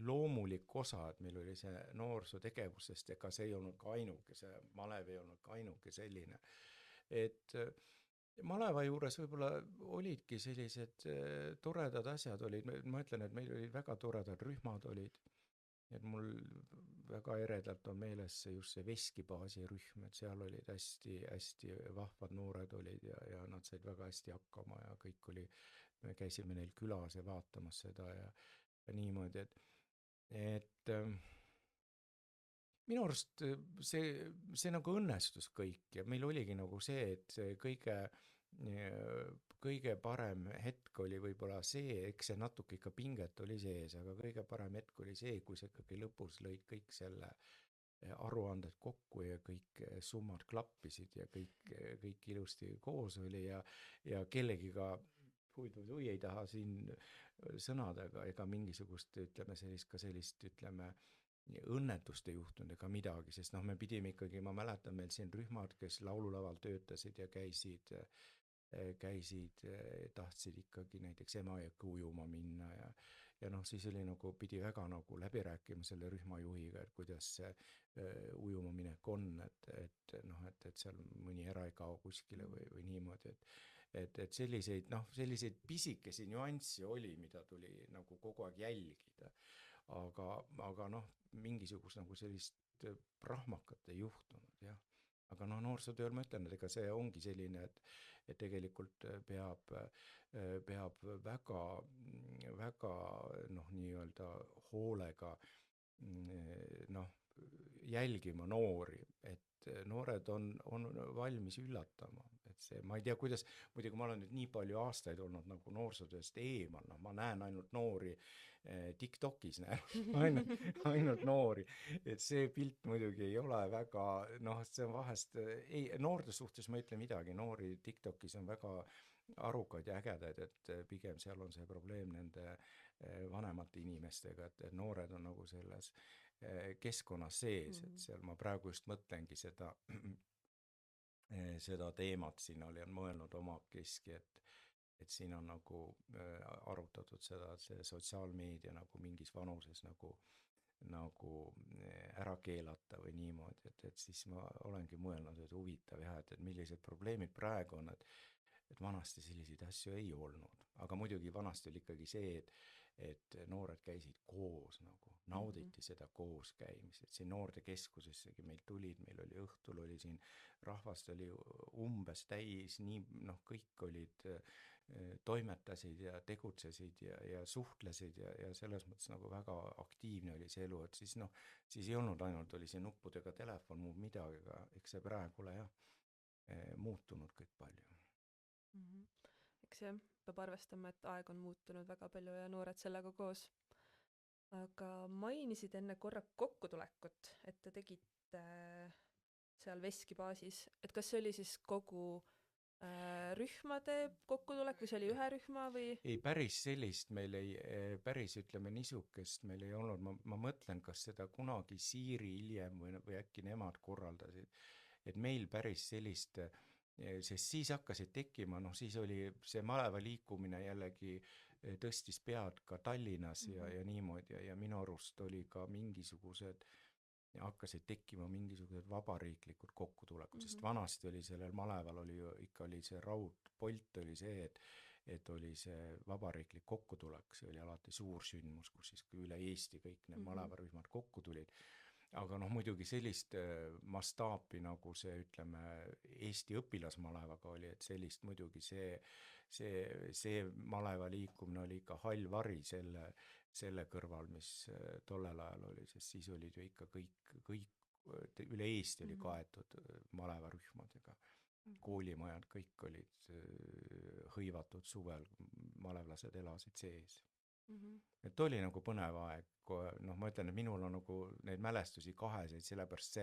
loomulik osa, et meil oli see noorsootegevusest, ega see ei olnud ka ainuke, see malev ei olnud ka ainuke selline. Et maleva juures võib-olla olidki sellised toredad asjad olid, ma ütlen, et meil olid väga toredad rühmad olid, et mul väga eredalt on meeles just see Veskibaasi rühm, et seal olid hästi vahvad noored olid ja nad said väga hästi hakkama ja kõik oli, me käisime neil külas ja vaatamas seda ja niimoodi, et minu arust see nagu õnnestus kõik ja meil oligi nagu see, et see kõige parem hetk oli võib-olla see, eks see natuke ikka pinget oli sees, aga kõige parem hetk oli see, kui sa ikkagi lõpus lõid kõik selle aruanded kokku ja kõik summad klappisid ja kõik ilusti koos oli ja kellegiga või ei taha siin sõnadega ega mingisugust, ütleme, sellist, ütleme, õnnetust ei juhtunud ega midagi, sest noh, me pidime ikkagi, ma mäletan meil siin rühmad, kes laululaval töötasid ja käisid, tahtsid ikkagi näiteks Emajõkke ujuma minna ja noh, siis oli nagu, pidi väga nagu läbi rääkima selle rühmajuhiga, et kuidas see ujuma minek on, et noh, et seal mõni ära ei kao kuskile või niimoodi, et selliseid, noh, selliseid pisikesi nüanssi oli, mida tuli nagu kogu aeg jälgida. Aga noh, mingisugust nagu sellist prahmakat ei juhtunud, jah. Aga noh, noorsootööl ma ütlen, et ega see ongi selline, et tegelikult peab väga noh, nii-öelda hoolega noh, jälgima noori, et noored on valmis üllatama, et see, ma ei tea, kuidas, muidugi ma olen nüüd nii palju aastaid olnud nagu noorsootööst eemal, noh, ma näen ainult noori TikTokis näen ainult noori, et see pilt muidugi ei ole väga, noh, see on vahest, ei, noorte suhtes ma ei ütle midagi, noori TikTokis on väga arukad ja ägedad, et pigem seal on see probleem nende vanemate inimestega, et noored on nagu selles keskkonnas sees, et seal ma praegu just mõtlengi seda teemat siin olen mõelnud omakeskki, et siin on nagu arutatud seda, et see sotsiaalmeedia nagu mingis vanuses nagu ära keelata või niimoodi, et siis ma olengi mõelnud, et huvitav jah, et millised probleemid praegu on, et vanasti selliseid asju ei olnud, aga muidugi vanasti oli ikkagi see, et noored käisid koos nagu, nauditi seda koos käimist, et siin noortekeskusessegi meil tulid, meil oli õhtul oli siin, rahvast oli umbes täis, nii noh, kõik olid toimetasid ja tegutsesid ja suhtlesid ja selles mõttes nagu väga aktiivne oli see elu, et siis noh, siis ei olnud ainult, oli see nuppudega telefon, muud midagi, aga eks see praegu ole jah, muutunud kõik palju. Eks jah, peab arvestama, et aeg on muutunud väga palju ja noored sellega koos. Aga mainisid enne korra kokkutulekut, et te tegite seal Veskibaasis, et kas see oli siis kogu rühmade kokkutulek või see oli ühe rühma või? Ei, päris sellist meil ei, päris ütleme niisugust meil ei olnud, ma mõtlen, kas seda kunagi Siiri hiljem või äkki nemad korraldasid, et meil päris sellist, sest siis hakkasid tekkima, noh siis oli see maleva liikumine jällegi tõstis pead ka Tallinnas ja niimoodi ja minu arust oli ka mingisugused hakkasid tekkima mingisugused vabariiklikud kokkutulekud, sest Mhm. vanasti oli sellel maleval oli ju ikka oli see raudpolt oli see, et oli see vabariiklik kokkutulek, see oli alati suur sündmus, kus siis üle Eesti kõik need Mhm. malevarühmad kokku tulid. Aga noh, muidugi sellist mastaapi nagu see, ütleme, Eesti õpilasmalevaga oli, et sellist muidugi see maleva liikumine oli ikka hall vari selle kõrval, mis tollel ajal oli, sest siis olid ju ikka kõik üle Eesti oli Mhm. kaetud malevarühmadega. Mhm. Koolimajad kõik olid hõivatud suvel, malevlased elasid sees. Mhm. Et oli nagu põnev aeg, noh, ma ütlen, et minul on nagu neid mälestusi kaheseid, sellepärast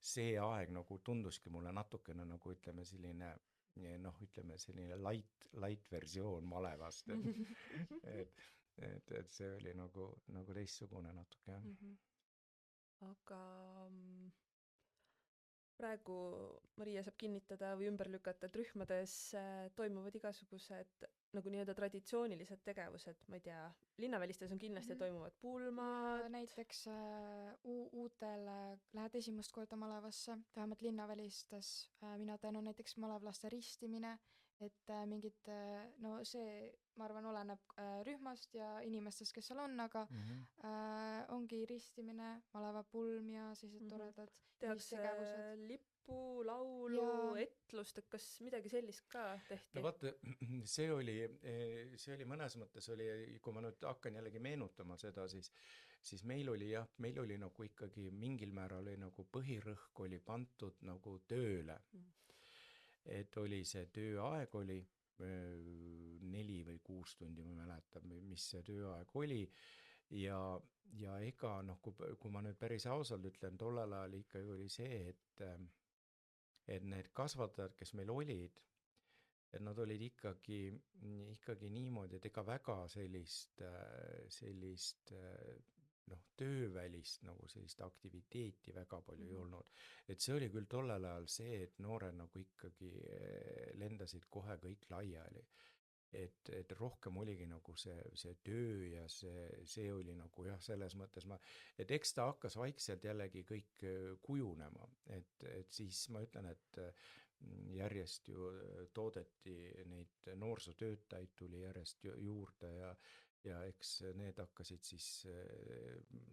see aeg nagu tunduski mulle natukene nagu ütleme selline noh, ütleme selline light versioon malevast, et see oli nagu teistsugune natuke, jah. Mhm. Aga praegu Maria saab kinnitada või ümber lükata, et rühmades toimuvad igasugused nagu nii-öelda traditsioonilised tegevused, ma ei tea, linnavälistes on kindlasti Mhm. toimuvad pulmad. Näiteks uutel lähed esimest korda malevasse, vähemalt linnavälistes. Mina tean, on näiteks malevlaste ristimine, et mingid, no see, ma arvan, oleneb rühmast ja inimestest, kes seal on, aga ongi ristimine, malevapulm ja sellised Mhm. toredad Tehakse ühistegevused. lippu, laulu, Ja etlust, et kas midagi sellist ka tehti? no vaata, see oli mõnes mõttes oli, kui ma nüüd hakkan jällegi meenutama seda, siis meil oli nagu ikkagi mingil määral oli nagu põhirõhk oli pandud nagu tööle. Mm. Et oli see tööaeg oli 4 või 6 tundi, ma ei mäleta, mis see tööaeg oli. Ja ega noh, kui ma nüüd päris ausalt ütlen, tollel ajal ikkagi oli see, et need kasvatajad, kes meil olid, et nad olid ikkagi niimoodi, et ega väga sellist noh, töövälist nagu sellist aktiviteeti väga palju ei Mhm. olnud. Et see oli küll tollel ajal see, et noored nagu ikkagi lendasid kohe kõik laiali. Et rohkem oligi nagu see töö ja see oli nagu jah, selles mõttes et eks ta hakkas vaikselt jällegi kõik kujunema, et siis ma ütlen, et järjest ju toodeti neid noorsootöötajaid tuli järjest juurde ja eks need hakkasid siis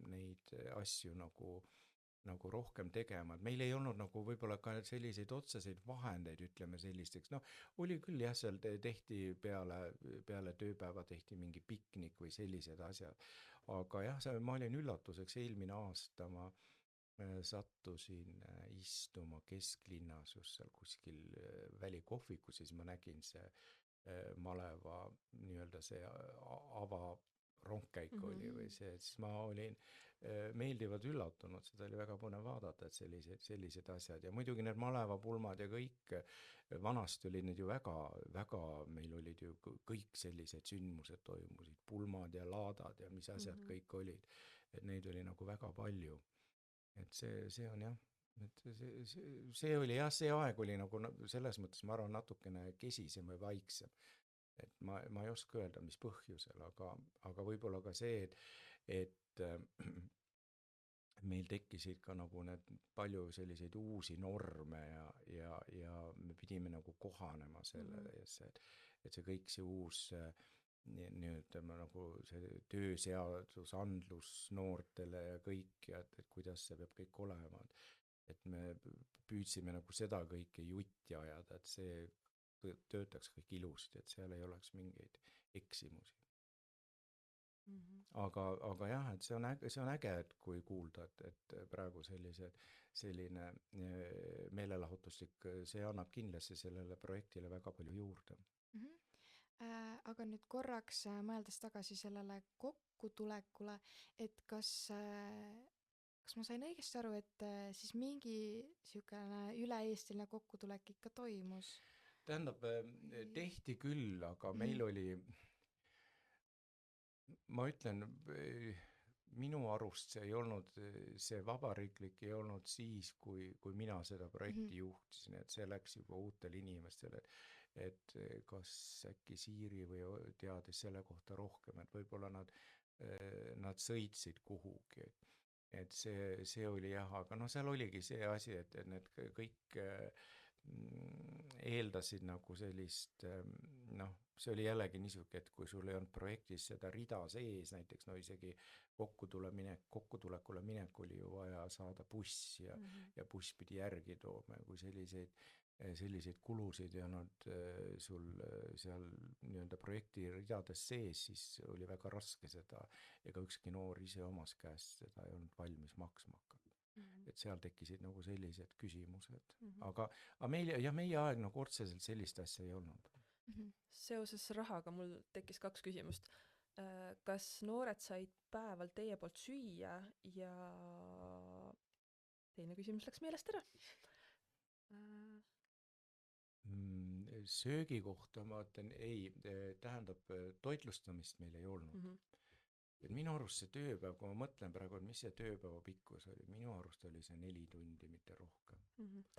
neid asju nagu rohkem tegema, et meil ei olnud nagu võib-olla ka selliseid otseseid vahendeid, ütleme sellisteks, noh, oli küll jah, seal tehti peale tööpäeva tehti mingi piknik või sellised asjad, aga jah, ma olin üllatuseks, eelmine aasta ma sattusin istuma kesklinnas just seal kuskil välikohvikus ja siis ma nägin see maleva nii-öelda see avarongkäik Mhm. oli või see, et siis ma olin meeldivalt üllatunud, seda oli väga põnev vaadata, et sellised asjad ja muidugi need malevapulmad ja kõik, vanasti olid need ju väga, meil olid ju kõik sellised sündmused toimusid, pulmad ja laadad ja mis asjad Mhm. kõik olid, et neid oli nagu väga palju. Et see on jah, et see oli jah, see aeg oli nagu selles mõttes, ma arvan, natukene kesisem või vaiksem. Et ma ei oska öelda, mis põhjusel, aga võib-olla ka see, et meil tekkisid ka nagu need palju selliseid uusi norme ja me pidime nagu kohanema sellele ja et see kõik see uus ütleme nagu see tööseadusandlus noortele ja kõik ja et kuidas see peab kõik olema, et me püüdsime nagu seda kõike jutti ajada, et see töötaks kõik ilusti, et seal ei oleks mingeid eksimusi. Mhm. Aga jah, et see on äge, et kui kuulda, et praegu selline meelelahutuslik, see annab kindlasti sellele projektile väga palju juurde. Mhm. Aga nüüd korraks mõeldes tagasi sellele kokkutulekule, et kas ma sain õigesti aru, et siis mingi niisugune üle-eestiline kokkutulek ikka toimus? Tähendab, tehti küll, aga Mhm. meil oli, ma ütlen, minu arust see ei olnud, see vabariiklik ei olnud siis, kui mina seda Mhm. projekti juhtisin, et see läks juba uutele inimestele, et kas äkki Siiri või teadis selle kohta rohkem, et võib-olla nad sõitsid kuhugi, et see oli jah, aga noh, seal oligi see asi, et need kõik eeldasid nagu sellist noh, see oli jällegi niisugune, et kui sul ei olnud projektis seda rida sees, näiteks no isegi kokkutulekule minek oli ju vaja saada buss ja buss pidi järgi tooma ja kui selliseid kulusid ei olnud sul seal nii-öelda projekti ridades sees, siis oli väga raske seda, ega ükski noor ise omast käest seda ei olnud valmis maksma hakata. Et seal tekkisid nagu sellised küsimused. Aga meie aeg nagu otseselt sellist asja ei olnud. Seoses rahaga mul tekkis 2 küsimust. Kas noored said päeval teie poolt süüa ja teine küsimus läks meelest ära? Söögi kohta ma ütlen ei, tähendab toitlustamist meil ei olnud. Et minu arust see tööpäev, kui ma mõtlen praegu, et mis see tööpäeva pikkus oli, minu arust oli see 4 tundi, mitte rohkem.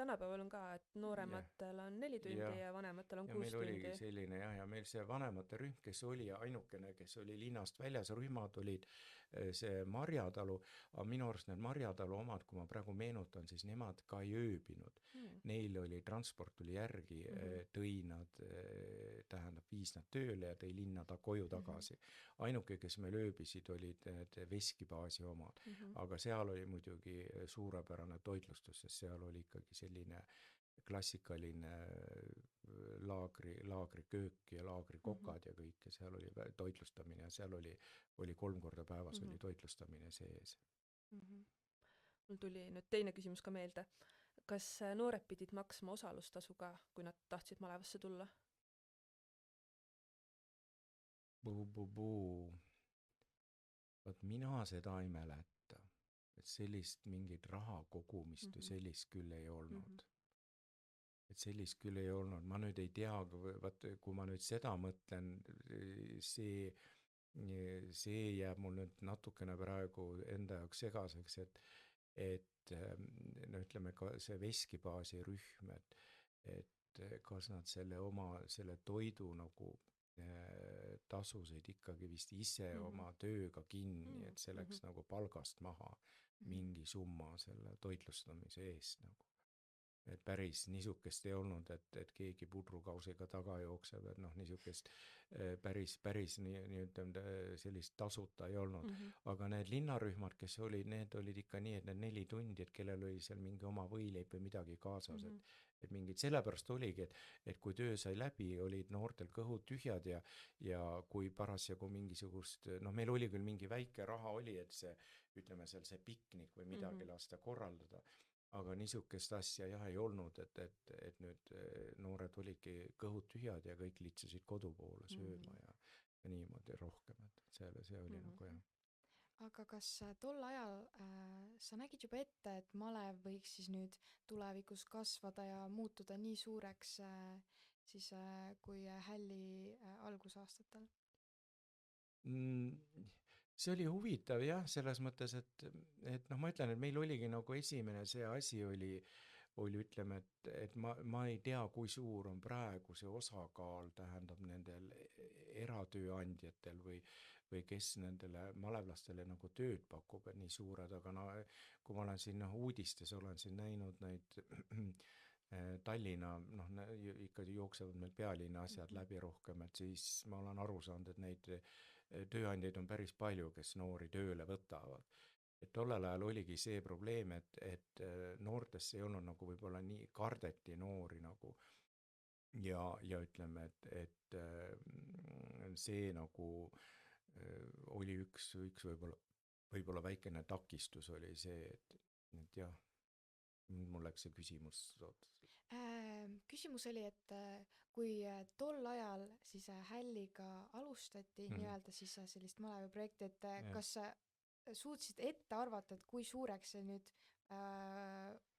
Tänapäeval on ka, et noorematel on 4 tundi ja vanematel on 6 meil tundi. oligi selline ja meil see vanemate rühm, kes oli ainukene, kes oli linnast väljas, rühmad olid see Marjatalu, aga minu arust need Marjatalu omad, kui ma praegu meenutan, siis nemad ka ei ööbinud. Neil oli transport tuli järgi, tõi nad, tähendab, viis nad tööle ja tõi linna koju tagasi. Ainuke, kes meil ööbisid, olid need Veskibaasi omad, aga seal oli muidugi suurepärane toitlustus, sest seal oli ikkagi selline klassikaline laagriköök ja laagrikokad ja kõik ja seal oli toitlustamine ja seal oli 3 korda päevas oli toitlustamine sees. Mul tuli nüüd teine küsimus ka meelde. Kas noored pidid maksma osalustasu ka, kui nad tahtsid malevasse tulla? Vaat mina seda ei mäleta, et sellist mingit raha kogumist või sellist küll ei olnud. Et sellist küll ei olnud, ma nüüd ei tea, vaat kui ma nüüd seda mõtlen, see jääb mul nüüd natukene praegu enda jaoks segaseks, et no ütleme ka see Veskibaasi rühm, et kas nad selle toidu nagu tasusid ikkagi vist ise oma tööga kinni, et see läks nagu palgast maha mingi summa selle toitlustamise eest nagu. Et päris niisugust ei olnud, et keegi pudrukausiga taga jookseb, et noh, niisugust päris nii ütleme sellist tasuta ei olnud. Aga need linnarühmad, kes olid, need olid ikka nii, et need 4 tundi, et kellel oli seal mingi oma võileib või midagi kaasas, et mingid, sellepärast oligi, et kui töö sai läbi, olid noortel kõhud tühjad ja kui parasjagu mingisugust, noh, meil oli küll mingi väike raha oli, et see, ütleme seal see piknik või midagi lasta korraldada, aga niisugust asja jah ei olnud, et nüüd noored olidki kõhud tühjad ja kõik litsusid kodu poole sööma ja niimoodi rohkem, et see oli nagu jah. Aga kas tol ajal sa nägid juba ette, et malev võiks siis nüüd tulevikus kasvada ja muutuda nii suureks siis kui Hälli algusaastatel? See oli huvitav jah, selles mõttes, et noh, ma ütlen, et meil oligi nagu esimene see asi oli ütleme, et ma ei tea, kui suur on praegu see osakaal, tähendab nendel eratööandjatel või kes nendele malevlastele nagu tööd pakub, et nii suured, aga no kui ma olen siin uudistes, olen siin näinud neid Tallinna, noh, ikka jooksevad meil pealinna asjad läbi rohkem, et siis ma olen aru saanud, et neid tööandjaid on päris palju, kes noori tööle võtavad. Et tollel ajal oligi see probleem, et noortesse ei olnud nagu võib-olla nii kardeti noori nagu ja ütleme, et see nagu oli üks võib-olla väikene takistus oli see, et jah, mul läks see küsimus Küsimus oli, et kui tol ajal siis Hälliga alustati nii-öelda siis sellist malevaprojekti, et kas sa suutsid ette arvata, et kui suureks see nüüd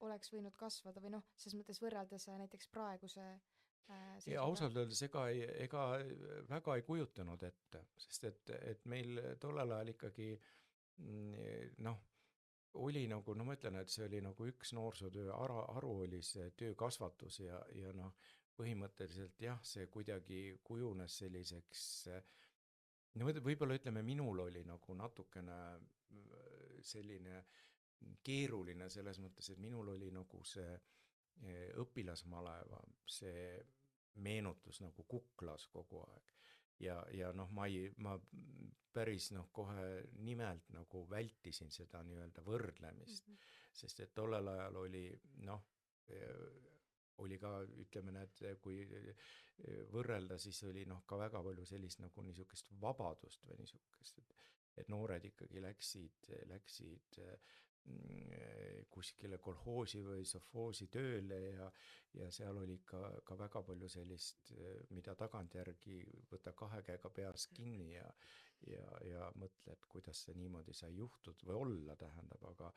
oleks võinud kasvada või noh, selles mõttes võrreldes näiteks praeguse ja ausalt öeldes ega väga ei kujutanud ette, sest et meil tollel ajal ikkagi noh, oli nagu, no ma ütlen, et see oli nagu üks noorsootöö aru oli see töökasvatus ja noh, põhimõtteliselt jah, see kuidagi kujunes selliseks, no võib-olla ütleme, minul oli nagu natukene selline keeruline selles mõttes, et minul oli nagu see õpilasmaleva, see meenutus nagu kuklas kogu aeg. Ja noh, ma päris kohe nimelt nagu vältisin seda nii-öelda võrdlemist, sest et tollel ajal oli oli ka, ütleme, kui võrrelda, siis oli ka väga palju sellist nagu niisugust vabadust või niisugust, et noored ikkagi läksid kuskile kolhoosi või sovhoosi tööle ja seal oli ka väga palju sellist, mida tagantjärgi võtta kahe käega peas kinni ja mõtle, et kuidas see niimoodi sai juhtuda või olla, tähendab, aga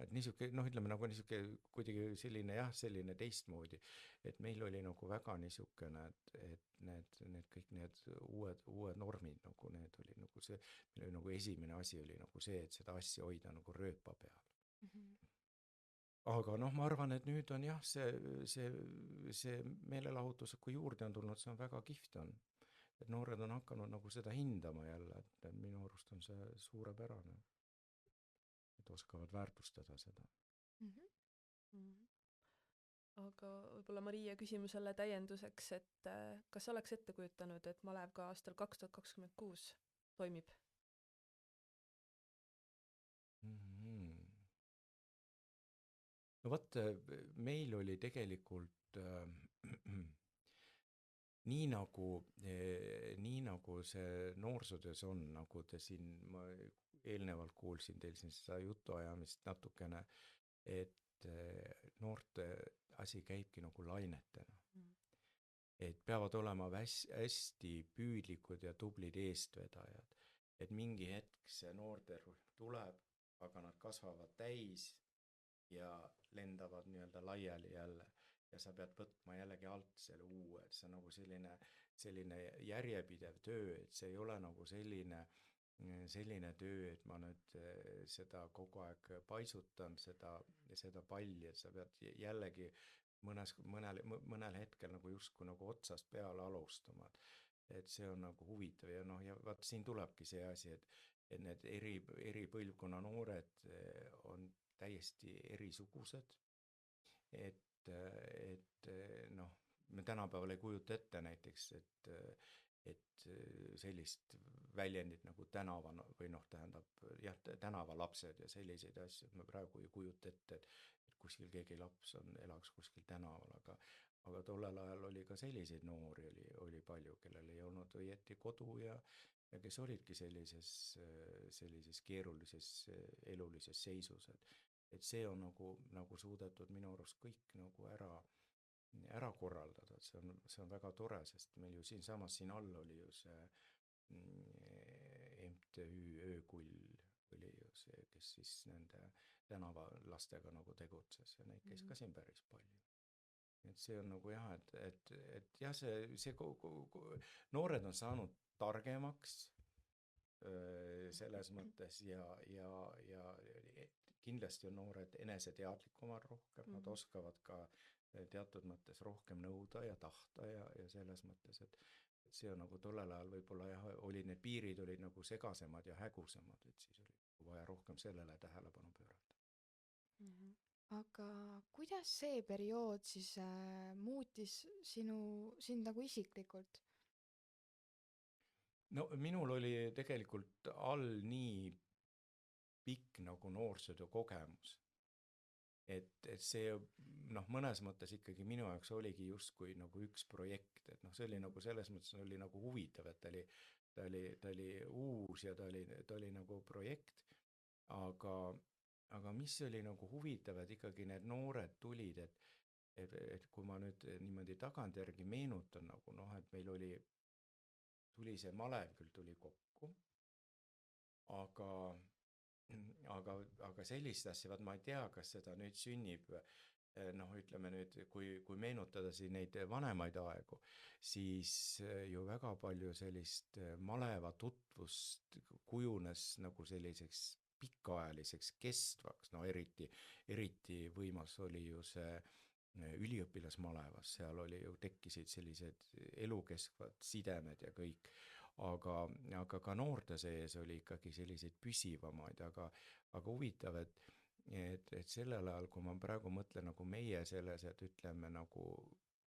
et niisugune, ütleme nagu niisugune kuidagi selline teistmoodi, et meil oli nagu väga niisugune, et need kõik need uued normid, nagu need oli nagu see, meil oli nagu esimene asi oli nagu see, et seda asja hoida nagu rööpa peal. Aga ma arvan, et nüüd on jah, see meelelahutus, kui juurde on tulnud, see on väga kihvt on. Et noored on hakanud nagu seda hindama jälle, et minu arust on see suurepärane, et oskavad väärtustada seda. Aga võib-olla Maria küsimusele täienduseks, et kas oleks ette kujutanud, et malev ka aastal 2026 toimib? No vot, meil oli tegelikult nii nagu see noorsootöös on, nagu te siin, ma eelnevalt kuulsin teil siin seda jutuajamist natukene, et noorte asi käibki nagu lainetena. Et peavad olema hästi püüdlikud ja tublid eestvedajad. Et mingi hetk see noorterühm tuleb, aga nad kasvavad täis ja lendavad nii-öelda laiali jälle. Ja sa pead võtma jällegi alt selle uue, et see on nagu selline järjepidev töö, et see ei ole nagu selline töö, et ma nüüd seda kogu aeg paisutan, seda palli, et sa pead jällegi mõnel hetkel nagu justkui nagu otsast peale alustama, et see on nagu huvitav ja vaat siin tulebki see asi, et need eri põlvkonna noored on täiesti erisugused, et me tänapäeval ei kujuta ette näiteks, et sellist väljendit nagu tänava või tänavalapsed ja selliseid asju, et me praegu ei kujuta ette, et kuskil keegi laps elaks kuskil tänaval, aga tollel ajal oli ka selliseid noori, oli palju, kellel ei olnud õieti kodu ja kes olidki sellises keerulises elulises seisus, et see on nagu suudetud minu arust kõik nagu ära korraldada, et see on väga tore, sest meil ju siinsamas siin all oli ju see MTÜ Öökull oli ju see, kes siis nende tänavalastega nagu tegutses ja neid käis ka siin päris palju. Et see on nagu jah, et jah, see noored on saanud targemaks selles mõttes ja kindlasti on noored eneseteadlikumad rohkem, nad oskavad ka teatud mõttes rohkem nõuda ja tahta ja selles mõttes, et see on nagu tollel ajal võib-olla jah, need piirid olid nagu segasemad ja hägusemad, et siis oli vaja rohkem sellele tähelepanu pöörata. Aga kuidas see periood siis muutis sind nagu isiklikult? No minul oli tegelikult all nii pikk nagu noorsootöö kogemus, et see mõnes mõttes ikkagi minu jaoks oligi justkui nagu üks projekt, et see oli nagu selles mõttes oli nagu huvitav, et ta oli uus ja ta oli nagu projekt, aga mis oli nagu huvitav, et ikkagi need noored tulid, et kui ma nüüd niimoodi tagantjärgi meenutan nagu et meil tuli see malev küll tuli kokku, aga sellist asja, ma ei tea, kas seda nüüd sünnib, ütleme nüüd, kui meenutada siin neid vanemaid aegu, siis ju väga palju sellist maleva tutvust kujunes nagu selliseks pikaajaliseks kestvaks, eriti võimas oli ju see üliõpilasmalevas, seal tekkisid sellised elukeskvad sidemed ja kõik, aga ka noorte sees oli ikkagi selliseid püsivamaid, aga huvitav, et sellel ajal, kui ma praegu mõtlen nagu meie selles, et ütleme nagu,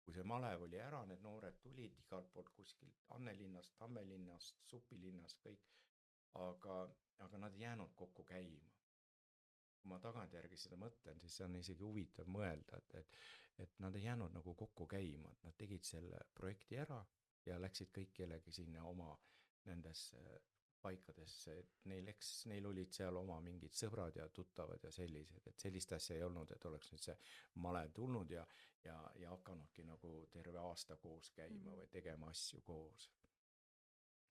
kui see malev oli ära, need noored tulid igalt poolt kuskilt Annelinnast, Tammelinnast, Supilinnast, kõik, aga nad ei jäänud kokku käima. Kui ma tagantjärgi seda mõtlen, siis see on isegi huvitav mõelda, et nad ei jäänud nagu kokku käima, et nad tegid selle projekti ära ja läksid kõik jällegi sinna oma nendesse paikadesse, et neil olid seal oma mingid sõbrad ja tuttavad ja sellised, et sellist asja ei olnud, et oleks nüüd see malev tulnud ja hakanudki nagu terve aasta koos käima või tegema asju koos.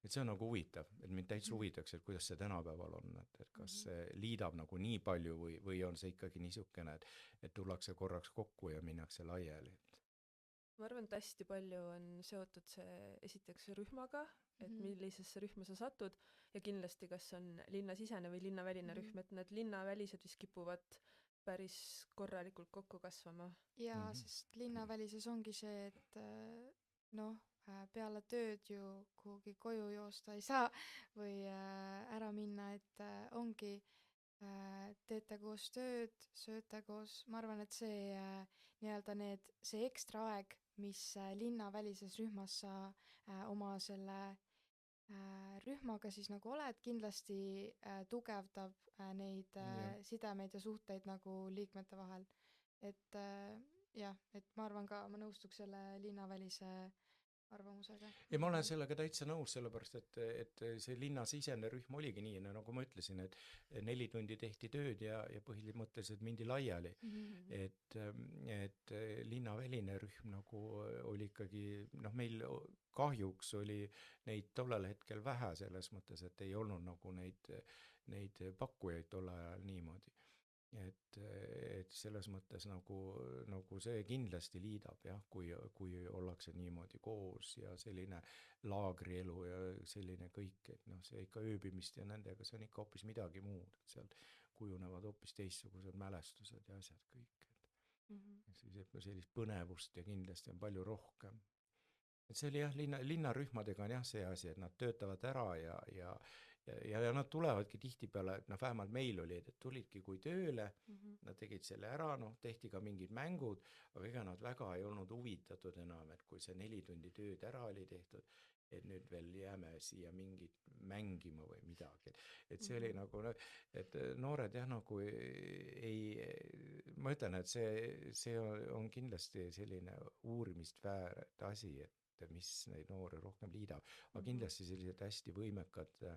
Et see on nagu huvitav, et mind täitsa huvitaks, et kuidas see tänapäeval on, et kas see liidab nagu nii palju või on see ikkagi niisugune, et tullakse korraks kokku ja minnakse laiali. Ma arvan, et hästi palju on seotud see esiteks rühmaga, et millisesse rühma sa satud ja kindlasti kas on linnasisene või linnaväline rühm, et need linnavälised vist kipuvad päris korralikult kokku kasvama. Ja sest linnavälises ongi see, et peale tööd ju kuhugi koju joosta ei saa või ära minna, et ongi, teete koos tööd, sööte koos, ma arvan, et see nii-öelda see ekstra aeg, mis linnavälises rühmas sa oma selle rühmaga siis nagu oled, kindlasti tugevdab neid sidemeid ja suhteid nagu liikmete vahel. Et et ma arvan ka, ma nõustuks selle linnavälise arvamusega. Ja ma olen sellega täitsa nõus, sellepärast, et see linnasisene rühm oligi nii, nagu ma ütlesin, et 4 tundi tehti tööd ja põhimõtteliselt mindi laiali. Et linnaväline rühm nagu oli ikkagi, meil kahjuks oli neid tollel hetkel vähe selles mõttes, et ei olnud nagu neid pakkujaid tollel ajal niimoodi. Et selles mõttes nagu see kindlasti liidab jah, kui ollakse niimoodi koos ja selline laagrielu ja selline kõik, et see ikka ööbimist ja nendega, see on ikka hoopis midagi muud, et seal kujunevad hoopis teistsugused mälestused ja asjad kõik. Sellist põnevust ja kindlasti on palju rohkem. Et see oli jah, linnarühmadega on jah see asi, et nad töötavad ära ja nad tulevadki tihtipeale, vähemalt meil oli, et tulidki kui tööle, nad tegid selle ära, tehti ka mingid mängud, aga ega nad väga ei olnud huvitatud enam, et kui see 4 tundi tööd ära oli tehtud, et nüüd veel jääme siia mingit mängima või midagi. Et see oli nagu, et noored jah, nagu ma ütlen, et see on kindlasti selline uurimist väärt asi, et mis neid noori rohkem liidab, aga kindlasti sellised hästi võimekad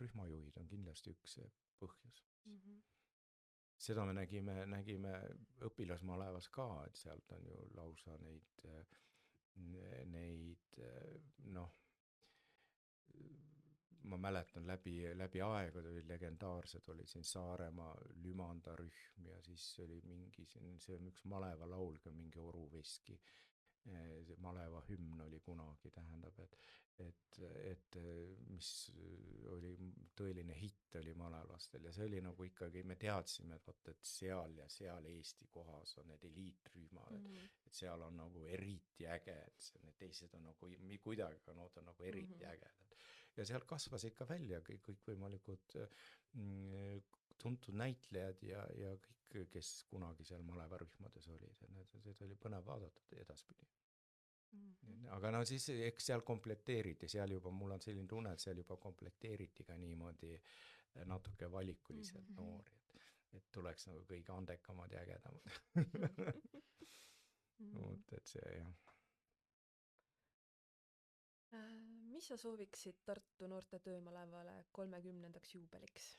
rühmajuhid on kindlasti üks põhjus. Seda me nägime õpilasmalevas ka, et sealt on ju lausa neid ma mäletan läbi aegade olid legendaarsed, oli siin Saaremaa Lümanda rühm ja siis oli see on üks maleva laul ka, mingi Oruveski, see maleva hümn oli kunagi, tähendab, et mis oli tõeline hitt oli malelastel ja see oli nagu ikkagi, me teadsime, et seal ja seal Eesti kohas on need eliitrühmad, et seal on nagu eriti äge, et need teised on nagu kuidagi on nagu eriti ägedad. Ja sealt kasvas ikka välja kõikvõimalikud tuntud näitlejad ja kõik, kes kunagi seal malevarühmades olid, seda oli põnev vaadata edaspidi. Aga siis eks seal komplekteeriti, seal juba, mul on selline tunne, et seal juba komplekteeriti ka niimoodi natuke valikuliselt noori, et tuleks nagu kõige andekamad ja ägedamad. Et see jah. Mis sa sooviksid Tartu noorte töömalevale 30. juubeliks?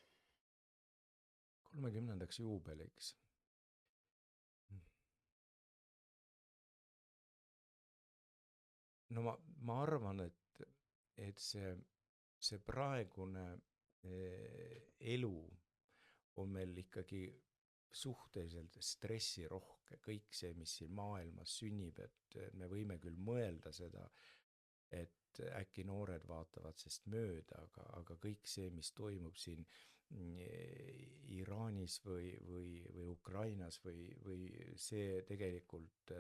30. juubeliks? No ma arvan, et see praegune elu on meil ikkagi suhteliselt stressirohke, kõik see, mis siin maailmas sünnib, et me võime küll mõelda seda, et äkki noored vaatavad sest mööda, aga kõik see, mis toimub siin Iraanis või Ukrainas või see tegelikult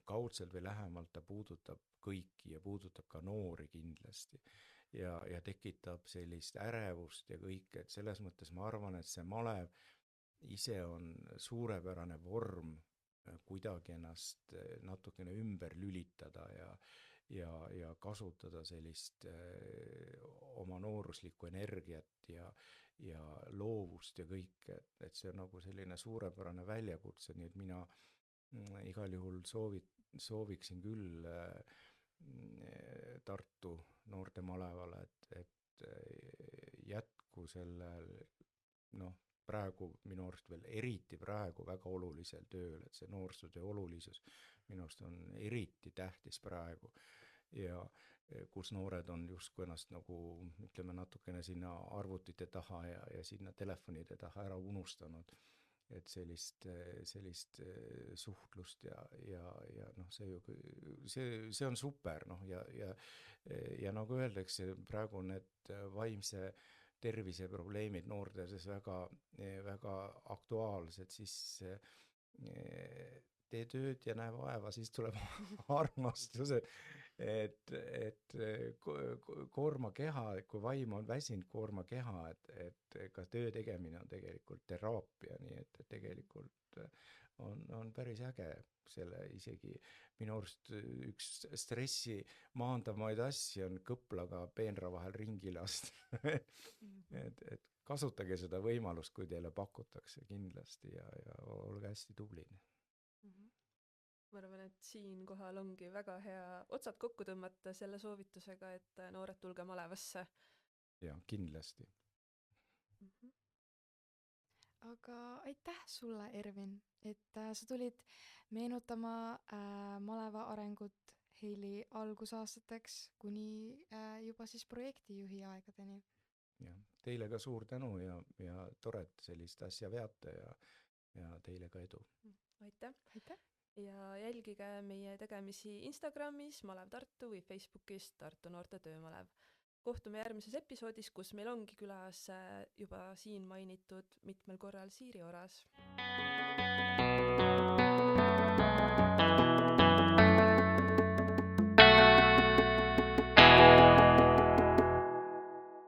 kaudselt või lähemalt ta puudutab kõiki ja puudutab ka noori kindlasti. Ja tekitab sellist ärevust ja kõike, et selles mõttes ma arvan, et see malev ise on suurepärane vorm kuidagi ennast natukene ümber lülitada ja kasutada sellist oma nooruslikku energiat ja loovust ja kõike, et see on nagu selline suurepärane väljakutse, nii et mina igal juhul sooviksin küll Tartu noortemalevale, et jätku sellel, noh, praegu minu arust veel eriti praegu väga olulisel tööl, et see noorsootöö olulisus minu arust on eriti tähtis praegu ja kus noored on justkui ennast nagu ütleme natukene sinna arvutite taha ja sinna telefonide taha ära unustanud, et sellist suhtlust ja noh, see on super, noh, ja nagu öeldakse, praegu need vaimse tervise probleemid noorte seas väga aktuaalsed, siis tee tööd ja näe vaeva, siis tuleb armastus, et koorma keha, kui vaim on väsinud, koorma keha, et ka töö tegemine on tegelikult teraapia, nii et tegelikult on päris äge selle isegi minu arust üks stressi maandamaid asju on kõplaga peenra vahel ringi lasta. et kasutage seda võimalust, kui teile pakutakse kindlasti ja olge hästi tublid. Ma arvan, et siinkohal ongi väga hea otsad kokku tõmmata selle soovitusega, et noored tulge malevasse. Ja, kindlasti. Aga aitäh sulle, Ervin, et sa tulid meenutama maleva arengut Heili algusaastateks kuni juba siis projektijuhi aegadeni. Ja, teile ka suur tänu ja tore, et sellist asja veate ja teile ka edu. Aitäh! Aitäh! Ja jälgige meie tegemisi Instagramis Malev Tartu või Facebookis Tartu Noorte Töömalev. Kohtume järgmises episoodis, kus meil ongi külas juba siin mainitud mitmel korral Siiri Oras.